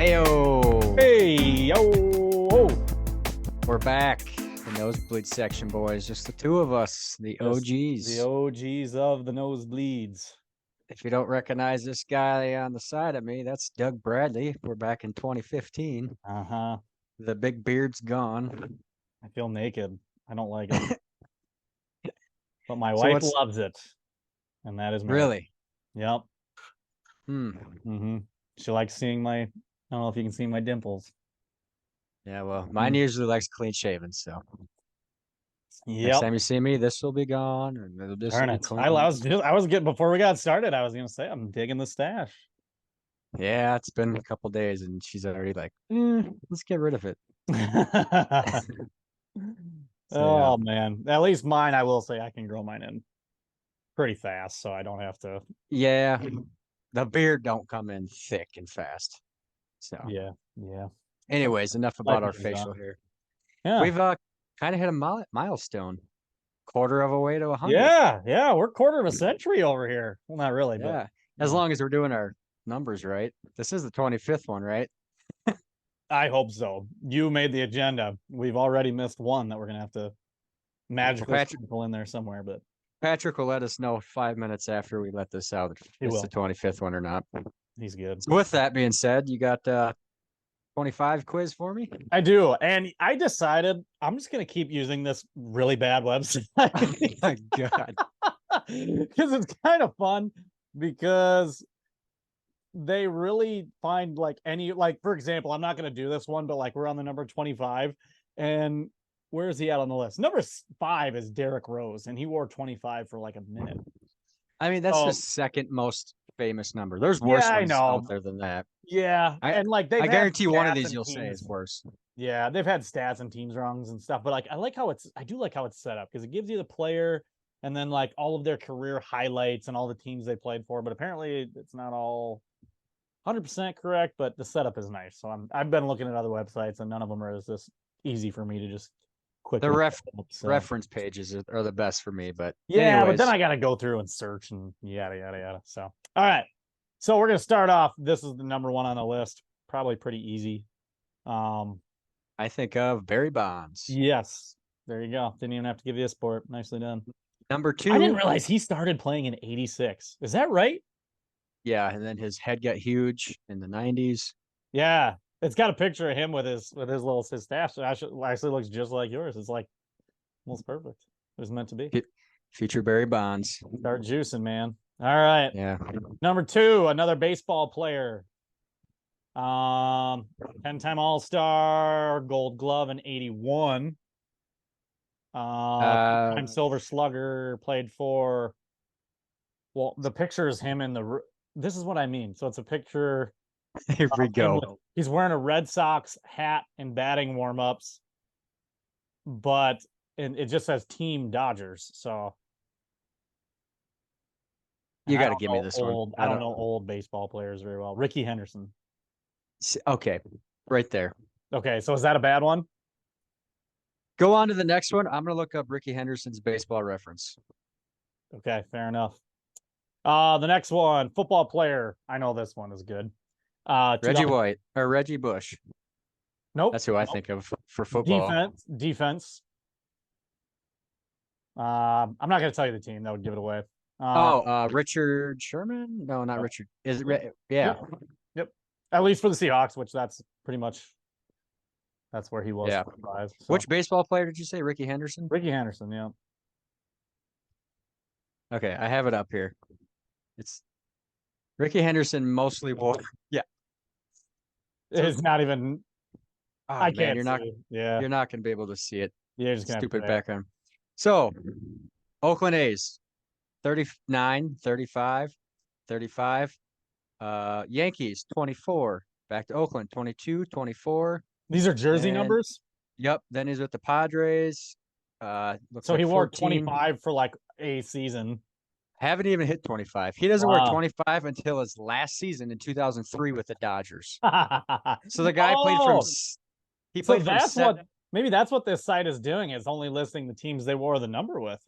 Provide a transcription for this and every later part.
Ayo! Hey, yo! We're back. The nosebleed section, boys. Just the two of us, the OGs. The OGs of the nosebleeds. If you don't recognize this guy on the side of me, that's Doug Bradley. We're back in 2015. Uh-huh. The big beard's gone. I feel naked. I don't like it. But my So wife loves it. And that is Mary. Really? Yep. Hmm. She likes seeing I don't know if you can see my dimples. Yeah, well, mine usually likes clean shaven, so next Yep. time you see me, this will be gone, and it'll just Darn be it. clean. I was getting before we got started, I was gonna say I'm digging the stash. Yeah, it's been a couple days, and she's already like, let's get rid of it. So, Oh man. At least mine, I will say I can grow mine in pretty fast, so I don't have to. yeah, the beard don't come in thick and fast. So, Yeah. anyways, enough about our facial hair. Yeah. We've kind of hit a milestone, quarter of a way to 100. Yeah, we're quarter of a century over here. Well, not really, but Yeah, as long as we're doing our numbers right. This is the 25th one, right? I hope so. You made the agenda. We've already missed one that we're gonna have to magically sprinkle in there somewhere, but Patrick will let us know 5 minutes after we let this out if it's the 25th one or not. He's good. So with that being said, you got 25 quiz for me? I do. And I decided I'm just going to keep using this really bad website. Oh my God. Because it's kind of fun because they really find for example, I'm not going to do this one, but like we're on the number 25 and where is he at on the list? Number 5 is Derrick Rose and he wore 25 for like a minute. I mean, that's the second most famous number. There's worse ones out there than that. Yeah, and like I guarantee one of these you'll say is worse. Yeah, they've had stats and teams wrongs and stuff, but like I do like how it's set up because it gives you the player and then like all of their career highlights and all the teams they played for. But apparently, it's not all 100% correct. But the setup is nice. So I've been looking at other websites and none of them are this easy for me to just quickly. The reference pages are the best for me, but yeah, but then I got to go through and search and yada yada yada. So all right. So we're gonna start off. This is the number 1 on the list. Probably pretty easy. I think of Barry Bonds. Yes, there you go. Didn't even have to give you a sport. Nicely done. Number 2. I didn't realize he started playing in '86. Is that right? Yeah, and then his head got huge in the '90s. Yeah, it's got a picture of him with his staff. So actually looks just like yours. It's like almost perfect. It was meant to be. Future Barry Bonds. Start juicing, man. All right. Yeah. Number 2, another baseball player. 10-time All-Star, Gold Glove in '81. 2-time Silver Slugger, played for. Well, the picture is him in the. This is what I mean. So it's a picture. Here we go. He's wearing a Red Sox hat and batting warm-ups, but it just says Team Dodgers. So you got to give me this one. I don't know old baseball players very well. Ricky Henderson. Okay, right there. Okay, so is that a bad one? Go on to the next one. I'm going to look up Ricky Henderson's baseball reference. Okay, fair enough. The next one, football player. I know this one is good. Reggie White or Reggie Bush. Nope. That's who I think of for football. Defense. I'm not going to tell you the team. That would give it away. Richard Sherman? No, not Richard. Is it? Yeah. Yep. At least for the Seahawks, which that's where he was. Yeah. So. Which baseball player did you say? Ricky Henderson? Ricky Henderson, yeah. Okay, I have it up here. It's Ricky Henderson mostly wore. Yeah. It's not even. I can't. You're not going to be able to see it. Yeah, just stupid background. So, Oakland A's, 39, 35, 35. Yankees, 24. Back to Oakland, 22, 24. These are jersey numbers? Yep. Then he's with the Padres. So he wore 25 for like a season. Haven't even hit 25. He doesn't wear 25 until his last season in 2003 with the Dodgers. So the guy played from. He played from. Maybe that's what this site is doing. Is only listing the teams they wore the number with.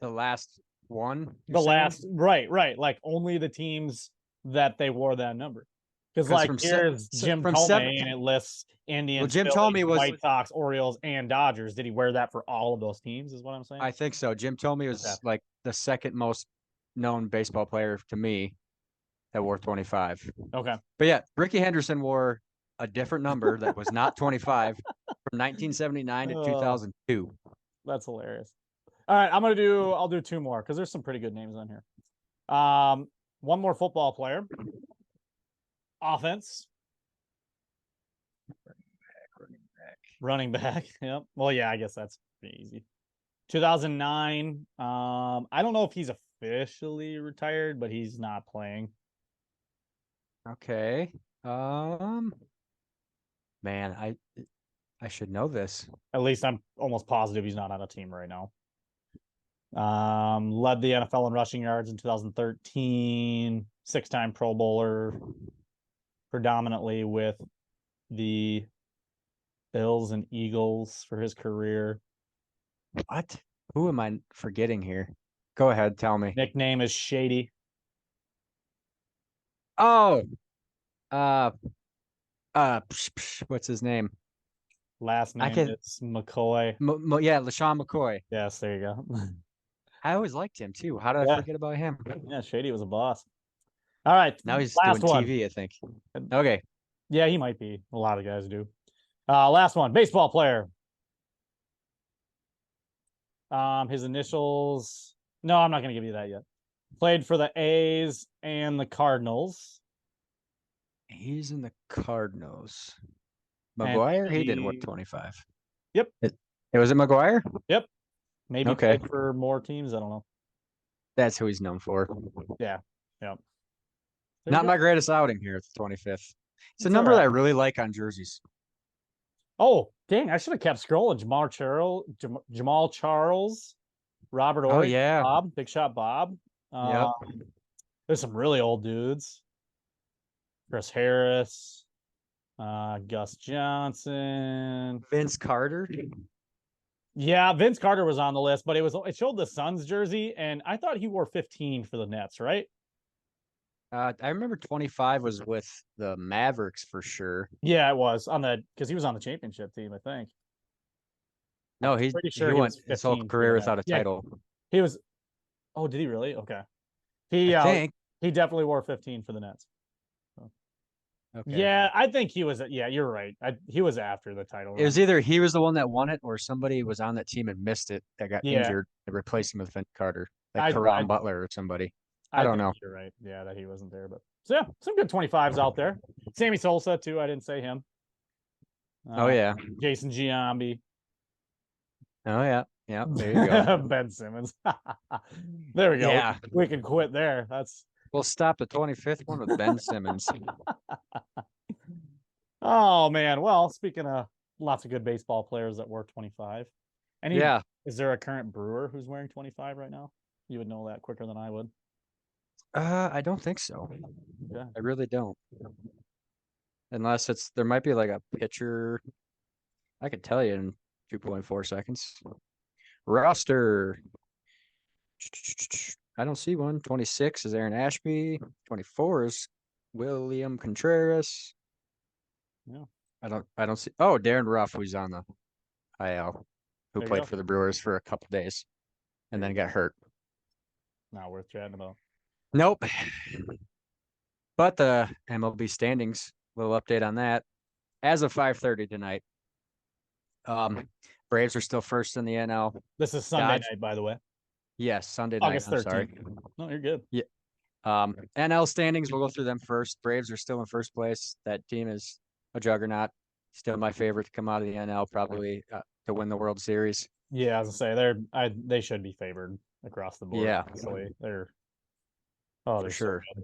The last one. Right. Like only the teams that they wore that number. Because like here's Jim Thome, and it lists Indians, Jim Thome was White Sox, Orioles, and Dodgers. Did he wear that for all of those teams? Is what I'm saying. I think so. Jim Thome was like the second most known baseball player to me that wore 25. Okay. But yeah, Rickey Henderson wore a different number that was not 25 from 1979 to 2002. That's hilarious. All right, I'll do two more because there's some pretty good names on here. One more football player. Offense. Running back. Yep. Well, yeah, I guess that's pretty easy. 2009. I don't know if he's officially retired, but he's not playing. Okay. Man, I should know this. At least I'm almost positive he's not on a team right now. Led the NFL in rushing yards in 2013. 6-time Pro Bowler, predominantly with the Bills and Eagles for his career. What? Who am I forgetting here? Go ahead, tell me. Nickname is Shady. Oh, what's his name? Last name is McCoy. Yeah, LaShawn McCoy. Yes, there you go. I always liked him too. How did I forget about him? Yeah, Shady was a boss. All right. Now he's doing TV, I think. Okay. Yeah, he might be. A lot of guys do. Last one. Baseball player. His initials. No, I'm not going to give you that yet. Played for the A's and the Cardinals. He's in the Cardinals. McGuire? He didn't work 25. Yep. It was it McGuire? Yep. Maybe played for more teams. I don't know. That's who he's known for. Yeah. Yep. Not my greatest outing here at the 25th. It's a number that I really like on jerseys. Oh, dang. I should have kept scrolling. Jamal Charles, Robert Ory. Oh, yeah. Bob, Big Shot Bob. Yep. There's some really old dudes. Chris Harris, Gus Johnson, Vince Carter. Yeah, Vince Carter was on the list, but it showed the Suns jersey, and I thought he wore 15 for the Nets, right? I remember 25 was with the Mavericks for sure. Yeah, it was because he was on the championship team, I think. No, he's pretty sure he went his whole career without a title. He was. Oh, did he really? Okay. He definitely wore 15 for the Nets. Okay. Yeah, I think he was. Yeah, you're right. He was after the title. It was either he was the one that won it, or somebody was on that team and missed it that got injured and replaced him with Vince Carter, like Karan Butler or somebody. I don't know. You're right. Yeah, that he wasn't there, but so yeah, some good 25s out there. Sammy Sosa too. I didn't say him. Oh yeah, Jason Giambi. Oh yeah, yeah. There you go. Ben Simmons. There we go. Yeah, we can quit there. We'll stop the 25th one with Ben Simmons. Oh man. Well, speaking of lots of good baseball players that wore 25. Is there a current Brewer who's wearing 25 right now? You would know that quicker than I would. I don't think so. Okay. I really don't. Unless there might be like a pitcher. I could tell you in 2.4 seconds. Roster. I don't see one. 26 is Aaron Ashby. 24 is William Contreras. Yeah. I don't see. Oh, Darren Ruff, who's on the IL, who played for the Brewers for a couple days and then got hurt. Not worth chatting about. Nope. But the MLB standings, little update on that. As of 5:30 tonight, Braves are still first in the NL. This is Sunday night, by the way. Yes, Sunday night. August 13th. I'm sorry. No, you're good. Yeah. NL standings, we'll go through them first. Braves are still in first place. That team is a juggernaut. Still my favorite to come out of the NL, probably to win the World Series. Yeah, as I say, they should be favored across the board. Yeah, actually, they're for sure. So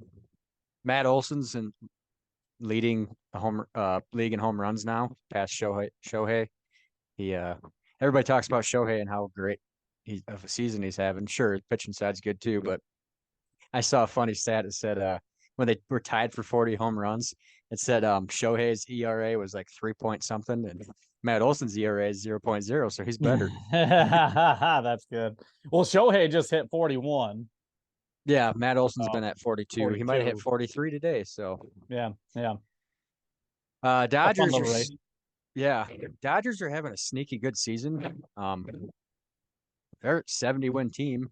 Matt Olson's leading the league in home runs now, past Shohei. He everybody talks about Shohei and how great of a season he's having. Sure, his pitching side's good too, but I saw a funny stat that said when they were tied for 40 home runs, it said Shohei's ERA was like 3 point something, and Matt Olson's ERA is 0.0, so he's better. That's good. Well, Shohei just hit 41. Yeah, Matt Olson's been at 42. He might have hit 42. 43 today. So Yeah, yeah. A fun Dodgers little are, race. yeah, Dodgers are having a sneaky good season. They're a 70-win team.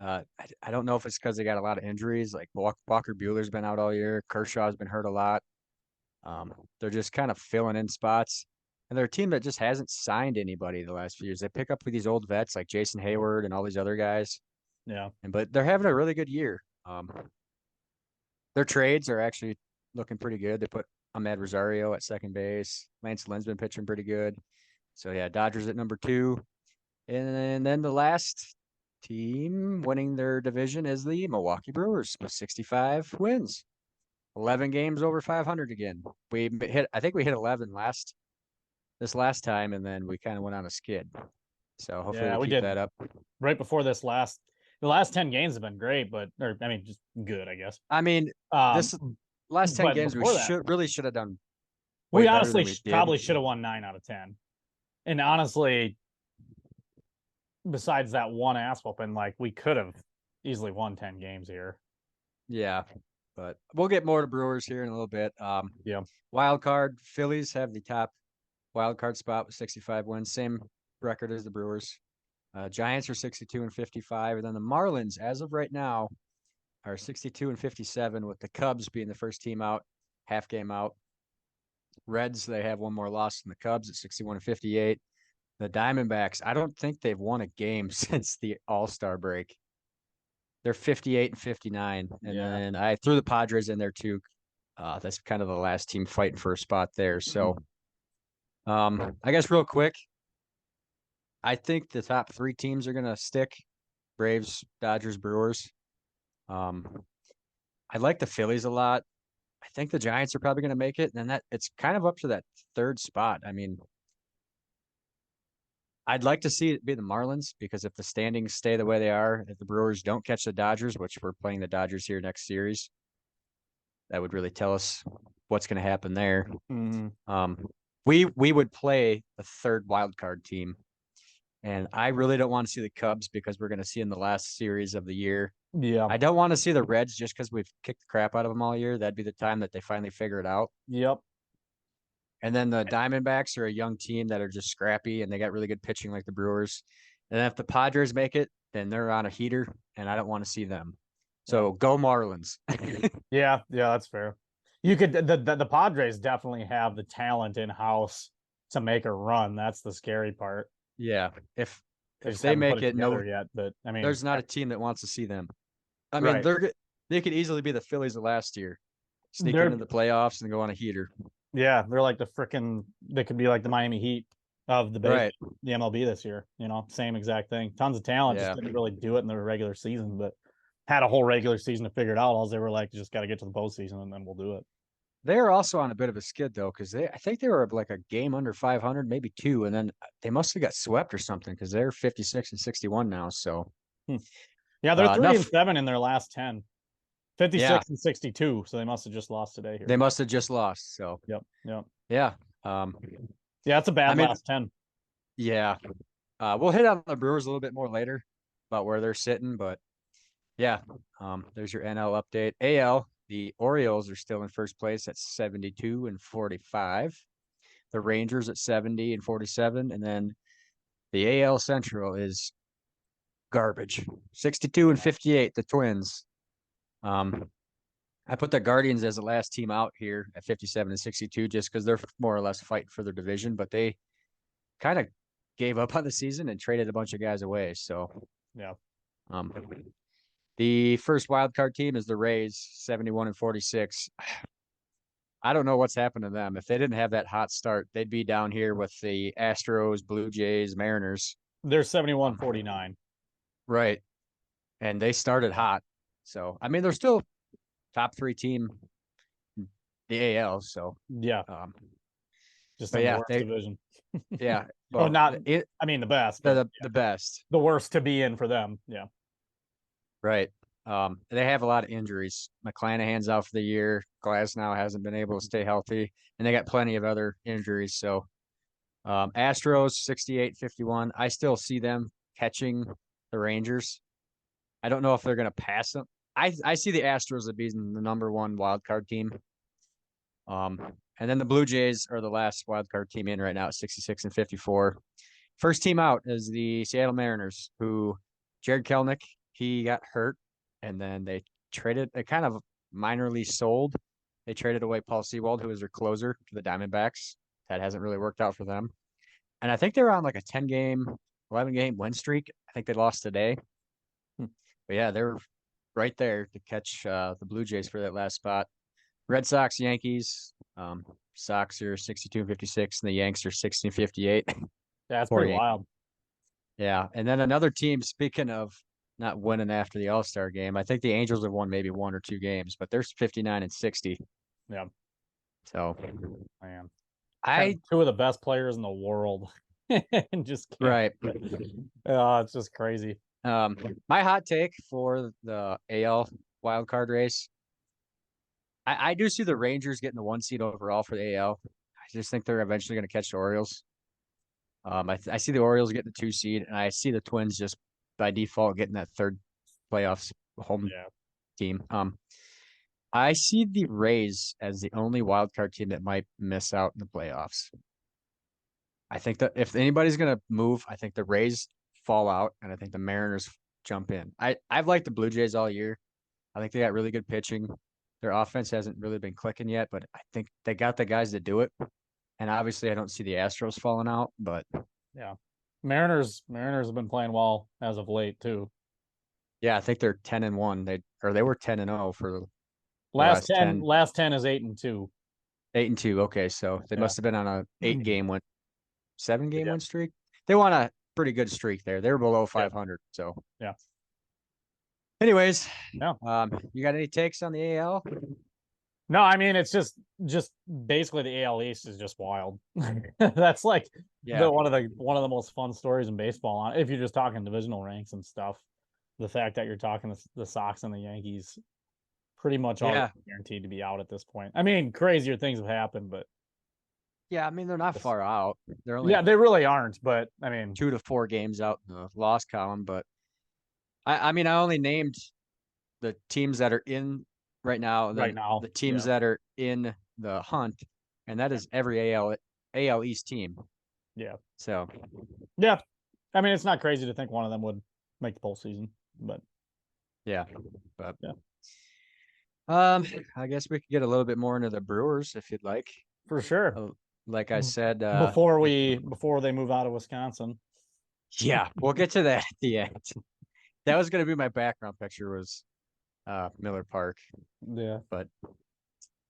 I don't know if it's because they got a lot of injuries. Like Walker Buehler's been out all year. Kershaw's been hurt a lot. They're just kind of filling in spots. And they're a team that just hasn't signed anybody the last few years. They pick up with these old vets like Jason Hayward and all these other guys. Yeah. But they're having a really good year. Their trades are actually looking pretty good. They put Ahmed Rosario at second base. Lance Lynn's been pitching pretty good. So yeah, Dodgers at number 2. And then the last team winning their division is the Milwaukee Brewers with 65 wins. 11 games over 500 again. I think we hit 11 this last time, and then we kind of went on a skid. So hopefully Yeah, we we keep did that up. right before the last 10 games have been great, just good, I guess. I mean, Um, this last 10 but games we before that, should have done way we better honestly than we did. probably should have won 9 out of 10. And honestly, besides that one ass whooping, like we could have easily won 10 games here. Yeah, but we'll get more to Brewers here in a little bit. Yeah. Wild card, Phillies have the top wild card spot with 65 wins, same record as the Brewers. Giants are 62 and 55, and then the Marlins, as of right now, are 62 and 57, with the Cubs being the first team out, half game out. Reds, they have one more loss than the Cubs at 61 and 58. The Diamondbacks, I don't think they've won a game since the All-Star break. They're 58 and 59, and then I threw the Padres in there too. That's kind of the last team fighting for a spot there. So, I guess real quick, I think the top 3 teams are gonna stick: Braves, Dodgers, Brewers. I like the Phillies a lot. I think the Giants are probably gonna make it, and then it's kind of up to that 3rd spot. I mean, I'd like to see it be the Marlins, because if the standings stay the way they are, if the Brewers don't catch the Dodgers, which we're playing the Dodgers here next series, that would really tell us what's going to happen there. We would play a 3rd wild card team, and I really don't want to see the Cubs, because we're going to see in the last series of the year. Yeah. I don't want to see the Reds just because we've kicked the crap out of them all year. That'd be the time that they finally figure it out. Yep. And then the Diamondbacks are a young team that are just scrappy, and they got really good pitching like the Brewers. And if the Padres make it, then they're on a heater, and I don't want to see them. So go Marlins. Yeah, that's fair. You could the Padres definitely have the talent in house to make a run. That's the scary part. Yeah, if they make it, no, yet, but I mean, there's not a team that wants to see them. I mean, right. they could easily be the Phillies of last year, sneak into the playoffs and go on a heater. Yeah, they're like they could be like the Miami Heat of the MLB this year. You know, same exact thing. Tons of talent, just didn't really do it in the regular season, but had a whole regular season to figure it out. All they were like, just got to get to the postseason, and then we'll do it. They're also on a bit of a skid though, because I think they were like a game under 500, maybe 2, and then they must have got swept or something, because they're 56 and 61 now. So, yeah, they're 3-7 in their last 10, 56 and 62. So they must have just lost today here. They must have just lost. So, yeah. Yeah, it's a bad last 10. Yeah, we'll hit on the Brewers a little bit more later about where they're sitting, but yeah, there's your NL update. AL, the Orioles are still in first place at 72 and 45. The Rangers at 70 and 47, and then the AL Central is garbage. 62 and 58, the Twins. I put the Guardians as the last team out here at 57 and 62, just because they're more or less fighting for their division, but they kind of gave up on the season and traded a bunch of guys away. So, yeah. The first wild card team is the Rays, 71 and 46. I don't know what's happened to them. If they didn't have that hot start, they'd be down here with the Astros, Blue Jays, Mariners. They're 71-49. Right. And they started hot. So, I mean, they're still top 3 team in the AL. So, yeah. Just in the worst division. Yeah. Well, the best. The best. The worst to be in for them. Yeah. Right. They have a lot of injuries. McClanahan's out for the year. Glasnow hasn't been able to stay healthy, and they got plenty of other injuries. So, Astros 68-51. I still see them catching the Rangers. I don't know if they're going to pass them. I see the Astros as being the number one wild card team. And then the Blue Jays are the last wild card team in right now at 66 and 54. First team out is the Seattle Mariners, who Jared Kelenic, he got hurt, and then they kind of minorly sold. They traded away Paul Sewald, who was their closer, to the Diamondbacks. That hasn't really worked out for them. And I think they're on like a 10-game, 11-game win streak. I think they lost today. But yeah, they're right there to catch the Blue Jays for that last spot. Red Sox, Yankees. Sox are 62 and 56, and the Yanks are 60 and 58. Yeah, that's pretty wild. Yeah. And then another team, speaking of not winning after the All-Star game, I think the Angels have won maybe 1 or 2 games, but they're 59 and 60. Yeah. So, man, two of the best players in the world. And just can't. Right. It's just crazy. My hot take for the AL wild card race, I do see the Rangers getting the 1 seed overall for the AL. I just think they're eventually going to catch the Orioles. I see the Orioles getting the 2 seed, and I see the Twins just by default getting that 3rd playoffs home team. I see the Rays as the only wild card team that might miss out in the playoffs. I think that if anybody's going to move, I think the Rays fall out, and I think the Mariners jump in. I've liked the Blue Jays all year. I think they got really good pitching. Their offense hasn't really been clicking yet, but I think they got the guys to do it. And obviously, I don't see the Astros falling out, but yeah, Mariners have been playing well as of late too. Yeah, I think they're 10-1. They were 10-0 for the last 10. Last 10 is 8-2. 8-2. Okay, so they must have been on a 7-game win streak. They won a pretty good streak there. They were below 500. So yeah. Anyways, no. You got any takes on the AL? No, I mean it's just basically the AL East is just wild. That's like one of the most fun stories in baseball. If you're just talking divisional ranks and stuff, the fact that you're talking the Sox and the Yankees, pretty much all guaranteed to be out at this point. I mean, crazier things have happened, but yeah, I mean they're not far out. They're only they really aren't. But I mean, 2 to 4 games out in the loss column. But I mean, I only named the teams that are in right now. The teams that are in the hunt, and that is every AL East team. Yeah. So. Yeah, I mean, it's not crazy to think one of them would make the postseason, but. Yeah, but I guess we could get a little bit more into the Brewers if you'd like. For sure. Like I said, before they move out of Wisconsin. Yeah, we'll get to that at the end. That was going to be my background picture was Miller Park. Yeah, but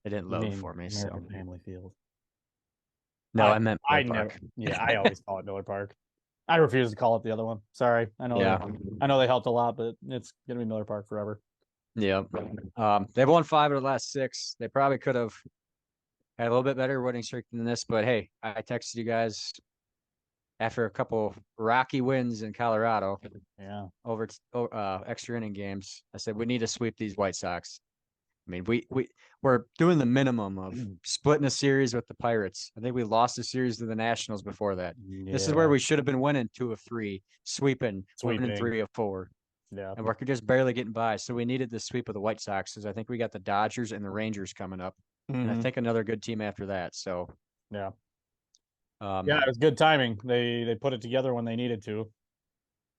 it didn't load for me. American Family Field. No, I meant Miller Park. I always call it Miller Park. I refuse to call it the other one. Sorry, I know. Yeah. I know they helped a lot, but it's gonna be Miller Park forever. Yeah. They've won 5 of the last 6. They probably could have had a little bit better winning streak than this, but hey, I texted you guys after a couple rocky wins in Colorado. Yeah. Over extra inning games. I said we need to sweep these White Sox. I mean, we're doing the minimum of splitting a series with the Pirates. I think we lost a series to the Nationals before that. Yeah. This is where we should have been winning 2 of 3, sweeping 3 of 4. Yeah. And we're just barely getting by. So we needed the sweep of the White Sox because I think we got the Dodgers and the Rangers coming up. And I think another good team after that. So yeah. It was good timing. They put it together when they needed to.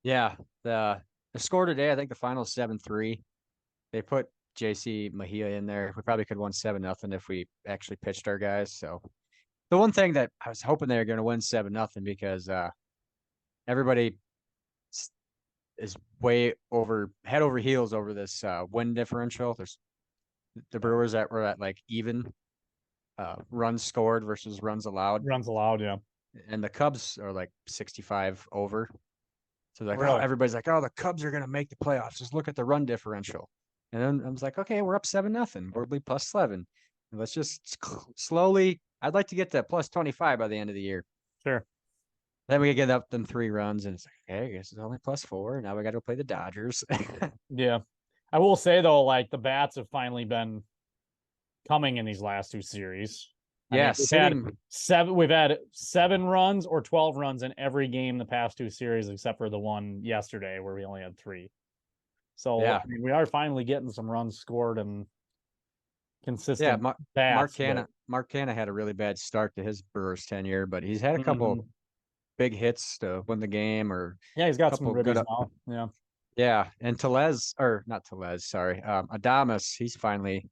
Yeah. The score today, I think the final is 7-3. They put JC Mejia in there. We probably could have won 7-0 if we actually pitched our guys. So the one thing that I was hoping they were going to win 7-0 because everybody is way head over heels over this win differential. There's the Brewers that were at like even runs scored versus runs allowed. Yeah. And the Cubs are like 65 over. So like, really? Everybody's like, oh, the Cubs are going to make the playoffs. Just look at the run differential. And then I was like, okay, we're up 7-0. We'll be plus 11. And let's just slowly. I'd like to get to plus 25 by the end of the year. Sure. Then we get up them 3 runs, and it's like, okay, I guess it's only plus 4. Now we got to play the Dodgers. Yeah, I will say though, like the bats have finally been coming in these last 2 series. Yeah, we've had 7 runs or 12 runs in every game the past 2 series, except for the one yesterday where we only had 3. So Yeah. I mean, we are finally getting some runs scored and consistent Mark bats. Canna had a really bad start to his Brewers tenure, but he's had a couple big hits to win the game, or yeah, he's a got some couple good. ribbies now. Yeah. Yeah, and not Telez, sorry. Adames, he's finally,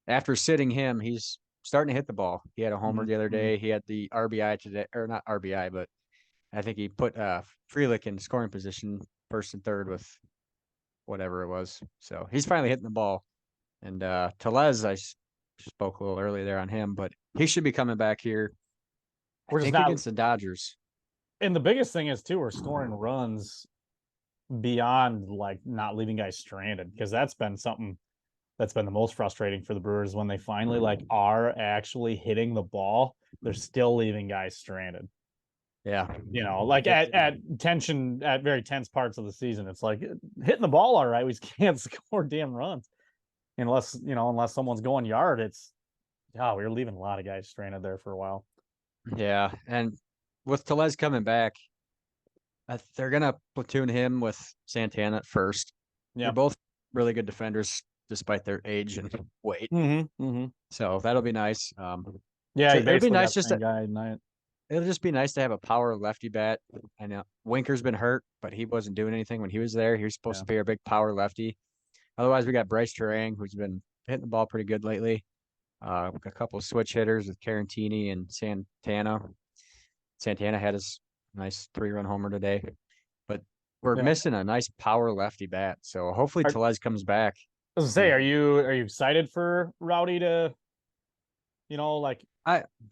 after sitting him, he's starting to hit the ball. He had a homer the other day. He had the RBI today, or not RBI, but I think he put Frelick in scoring position, first and third with whatever it was. So he's finally hitting the ball. And Telez, spoke a little early there on him, but he should be coming back here. I We're just think not. against the Dodgers. And the biggest thing is too, we're scoring runs beyond like not leaving guys stranded, because that's been something that's been the most frustrating for the Brewers. When they finally like are actually hitting the ball, they're still leaving guys stranded. Yeah. You know, like at very tense parts of the season, it's like hitting the ball all right, we just can't score damn runs unless someone's going yard. We were leaving a lot of guys stranded there for a while. Yeah, and with Telez coming back, they're gonna platoon him with Santana at first. Yeah. They're both really good defenders despite their age and weight. Mm-hmm. So that'll be nice. Yeah, so he it'll be basically nice got the same guy tonight. it'll just be nice to have a power lefty bat. I know Winker's been hurt, but he wasn't doing anything when he was there. He was supposed to be a big power lefty. Otherwise, we got Bryce Terang, who's been hitting the ball pretty good lately. A couple of switch hitters with Carantini and Santana. Santana had his nice 3-run homer today, but we're missing a nice power lefty bat. So hopefully Telez comes back. I was gonna say, are you excited for Rowdy to, like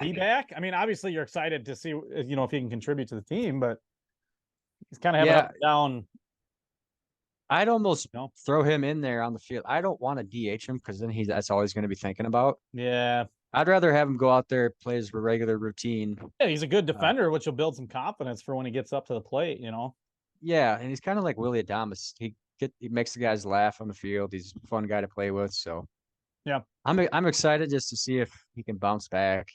be back? I mean, obviously you're excited to see, if he can contribute to the team, but he's kind of having up and down. I'd almost throw him in there on the field. I don't want to DH him because then that's all he's going to be thinking about. Yeah. I'd rather have him go out there, play his regular routine. Yeah, he's a good defender, which will build some confidence for when he gets up to the plate, Yeah, and he's kind of like Willie Adames. He makes the guys laugh on the field. He's a fun guy to play with. So yeah, I'm excited just to see if he can bounce back.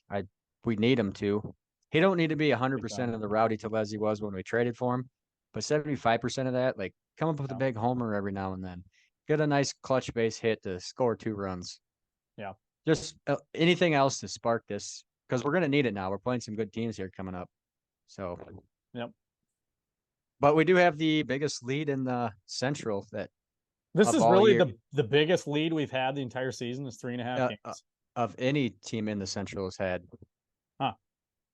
We need him to. He don't need to be 100% of the Rowdy Telez he was when we traded for him, but 75% of that, like, come up with a big homer every now and then. Get a nice clutch base hit to score 2 runs. Yeah. Just anything else to spark this, because we're going to need it now. We're playing some good teams here coming up. So, yep. But we do have the biggest lead in the Central. This is really the biggest lead we've had the entire season is 3.5 games. Of any team in the Central has had. Huh.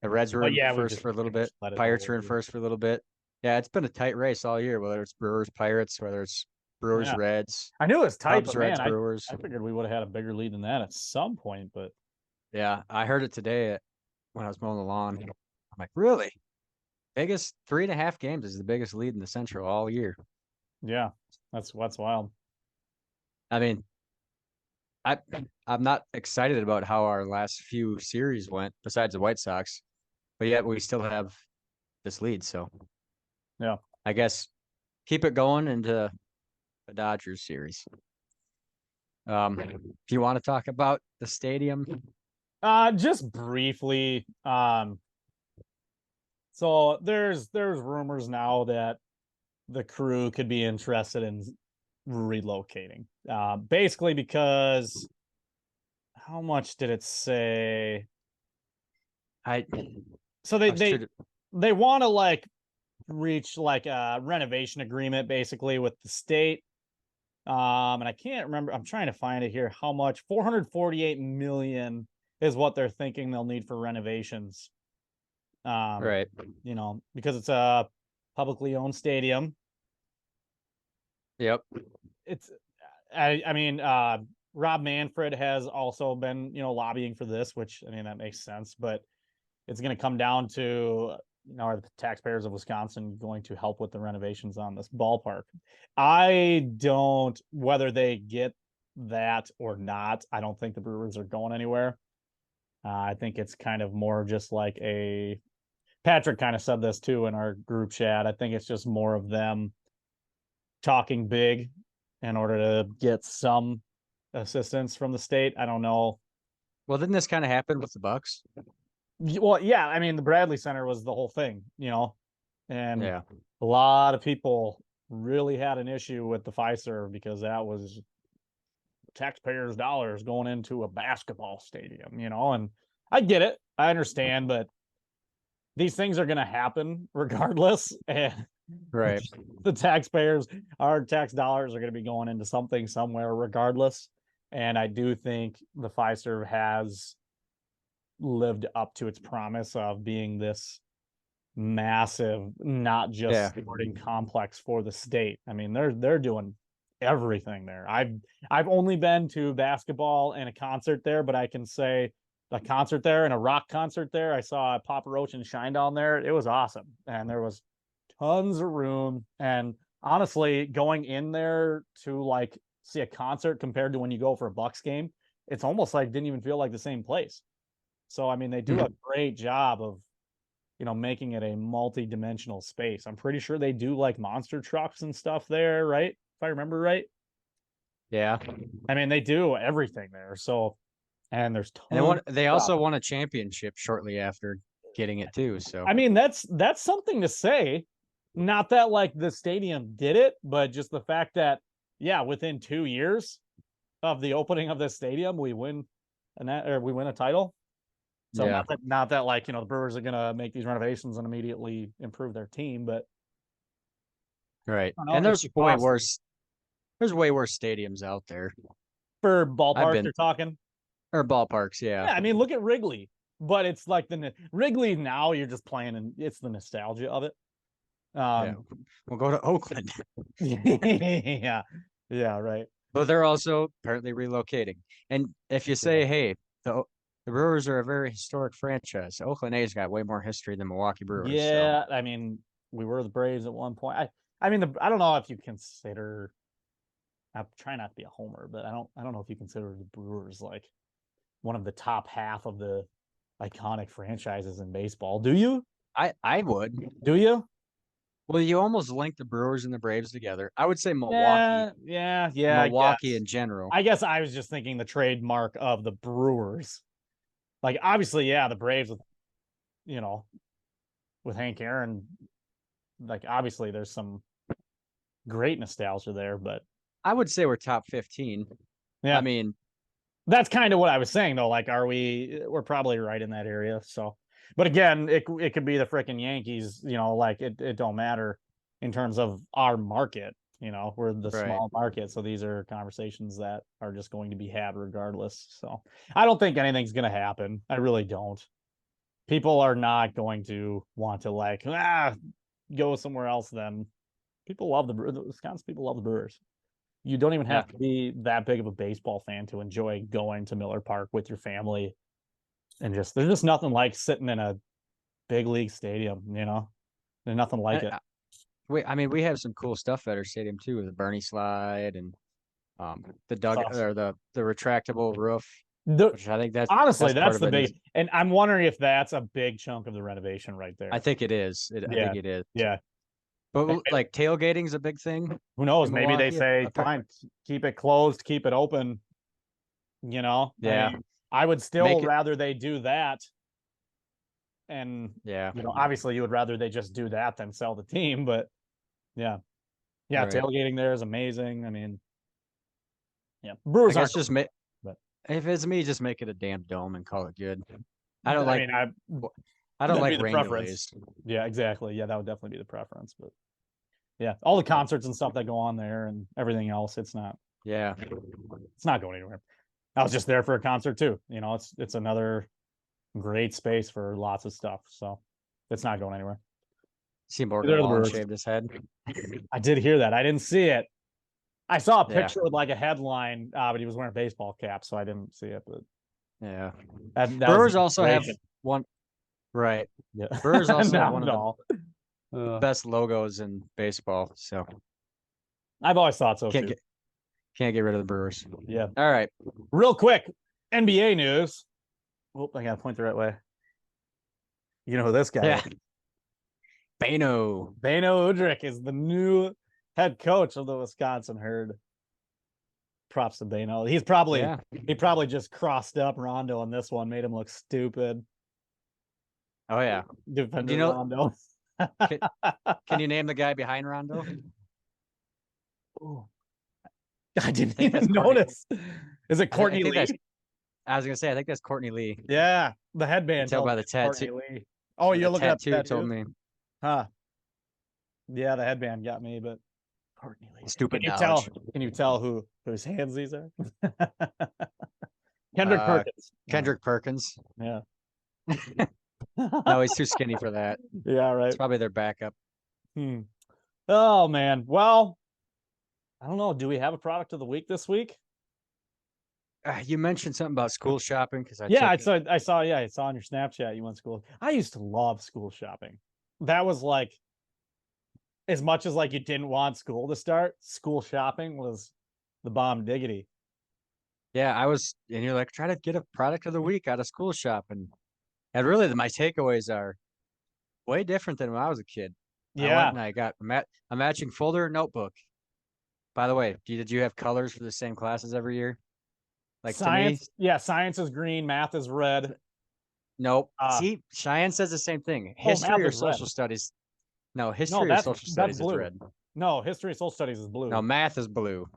The Reds were in first for a little bit. Pirates were in first for a little bit. Yeah, it's been a tight race all year, whether it's Brewers, Pirates, whether it's Brewers, Reds. I knew it was tight, Cubs, but Reds, man, Brewers. I figured we would have had a bigger lead than that at some point, but yeah, I heard it today when I was mowing the lawn. I'm like, really? Biggest 3.5 games is the biggest lead in the Central all year. Yeah, that's wild. I mean, I'm not excited about how our last few series went, besides the White Sox, but yet we still have this lead. So, yeah, I guess keep it going into the Dodgers series. If you want to talk about the stadium, just briefly. So there's rumors now that the Crew could be interested in relocating. Basically because how much did it say? So they want to like reach like a renovation agreement basically with the state. And I can't remember. I'm trying to find it here. How much? 448 million is what they're thinking they'll need for renovations. Right. Because it's a publicly owned stadium. Yep. I mean, Rob Manfred has also been, lobbying for this, which, I mean, that makes sense, but it's going to come down to, are the taxpayers of Wisconsin going to help with the renovations on this ballpark? Whether they get that or not, I don't think the Brewers are going anywhere. I think it's kind of more just like Patrick kind of said this too in our group chat. I think it's just more of them talking big in order to get some assistance from the state. I don't know. Well, didn't this kind of happen with the Bucks? Well, yeah. I mean, the Bradley Center was the whole thing, and a lot of people really had an issue with the Fiserv because that was taxpayers' dollars going into a basketball stadium, and I get it. I understand, but these things are going to happen regardless. And Right. the taxpayers, our tax dollars are going to be going into something somewhere regardless. And I do think the Fiserv has lived up to its promise of being this massive, not just sporting complex for the state. I mean, they're doing everything there. I've only been to basketball and a concert there, but I can say a concert there and a rock concert there. I saw Papa Roach and Shinedown there. It was awesome. And there was tons of room. And honestly, going in there to like see a concert compared to when you go for a Bucks game, it's almost like didn't even feel like the same place. So I mean, they do a great job of making it a multi-dimensional space. I'm pretty sure they do like monster trucks and stuff there, right? If I remember right. Yeah. I mean, they do everything there. So, and there's tons. And they also won a championship shortly after getting it too. So I mean, that's something to say. Not that like the stadium did it, but just the fact that within 2 years of the opening of this stadium, we win a title. So not that like the Brewers are gonna make these renovations and immediately improve their team, but right. And there's way worse. There's way worse stadiums out there for ballparks. You're talking or ballparks, yeah. I mean, look at Wrigley, but it's like the Wrigley now. You're just playing, and it's the nostalgia of it. We'll go to Oakland. yeah, right. But they're also apparently relocating. And if you say, hey, the Brewers are a very historic franchise, Oakland A's got way more history than Milwaukee Brewers. Yeah, so. I mean, we were the Braves at one point. I mean, I don't know if you consider. I'm trying not to be a homer, but I don't know if you consider the Brewers like one of the top half of the iconic franchises in baseball. Do you? I would. Do you? Well, you almost link the Brewers and the Braves together. I would say Milwaukee. Yeah. Milwaukee in general. I guess I was just thinking the trademark of the Brewers. Like, obviously, the Braves with, with Hank Aaron, like, obviously there's some great nostalgia there, but I would say we're top 15. Yeah. I mean, that's kind of what I was saying, though. Like, we're probably right in that area. So, but again, it could be the freaking Yankees, like it don't matter in terms of our market. We're the small market. So these are conversations that are just going to be had regardless. So I don't think anything's going to happen. I really don't. People are not going to want to like, go somewhere else then. People love the Wisconsin people love the Brewers. You don't even have to be that big of a baseball fan to enjoy going to Miller Park with your family. And there's just nothing like sitting in a big league stadium, There's nothing like it. We have some cool stuff at our stadium too, with the Bernie slide and the dugout or the retractable roof. Which I think that's the big. And I'm wondering if that's a big chunk of the renovation right there. I think it is. I think it is. Yeah. But like tailgating is a big thing. Who knows? Maybe they say, fine, keep it closed, keep it open. Yeah. I would still rather they do that. And obviously you would rather they just do that than sell the team. But tailgating there is amazing. I mean, Brewers aren't just if it's me, just make it a damn dome and call it good. I don't like rain delays. Yeah, exactly. Yeah, that would definitely be the preference. But all the concerts and stuff that go on there and everything else, it's not. Yeah, it's not going anywhere. I was just there for a concert too. It's another great space for lots of stuff. So it's not going anywhere. See Morgan shaved his head. I did hear that. I didn't see it. I saw a picture with like a headline, but he was wearing a baseball cap, so I didn't see it. But that Brewers also have one. Right. Yeah. Brewers also have one of the best logos in baseball. So I've always thought so too. Can't get rid of the Brewers. Yeah. All right. Real quick, NBA news. Oh, I got to point the right way. You know who this guy is? Bano Udrich is the new head coach of the Wisconsin Herd. Props to Bano. He probably just crossed up Rondo on this one, made him look stupid. Oh yeah. Defender Rondo. Can you name the guy behind Rondo? Oh, I didn't think that's even Courtney. notice. Is it Courtney Lee? I was gonna say I think that's Courtney Lee. Yeah, the You can headband tell tells by me the it's Courtney tattoo. Lee. Oh, you're The looking at the tattoo told tattoo? me. Huh. Yeah, the headband got me, but Courtney Lee. Stupid Can you knowledge. tell whose hands these are? Kendrick Perkins. Kendrick Perkins. Yeah. No, he's too skinny for that. Yeah, right. It's probably their backup. Oh man. Well, I don't know. Do we have a product of the week this week? You mentioned something about school shopping because Yeah, I saw on your Snapchat you went to school. I used to love school shopping. That was like as much as like you didn't want school to start, school shopping was the bomb diggity. Yeah, and you're like, try to get a product of the week out of school shopping. And really, my takeaways are way different than when I was a kid. I went Yeah. and I got a matching folder notebook. By the way, did you have colors for the same classes every year? Like Science, to me, yeah, science is green, math is red. nope. See, Cheyenne says the same thing. History Math or is red. social studies? No, No, history or social that's studies is blue. red. No, history and social studies is blue. No, math is blue.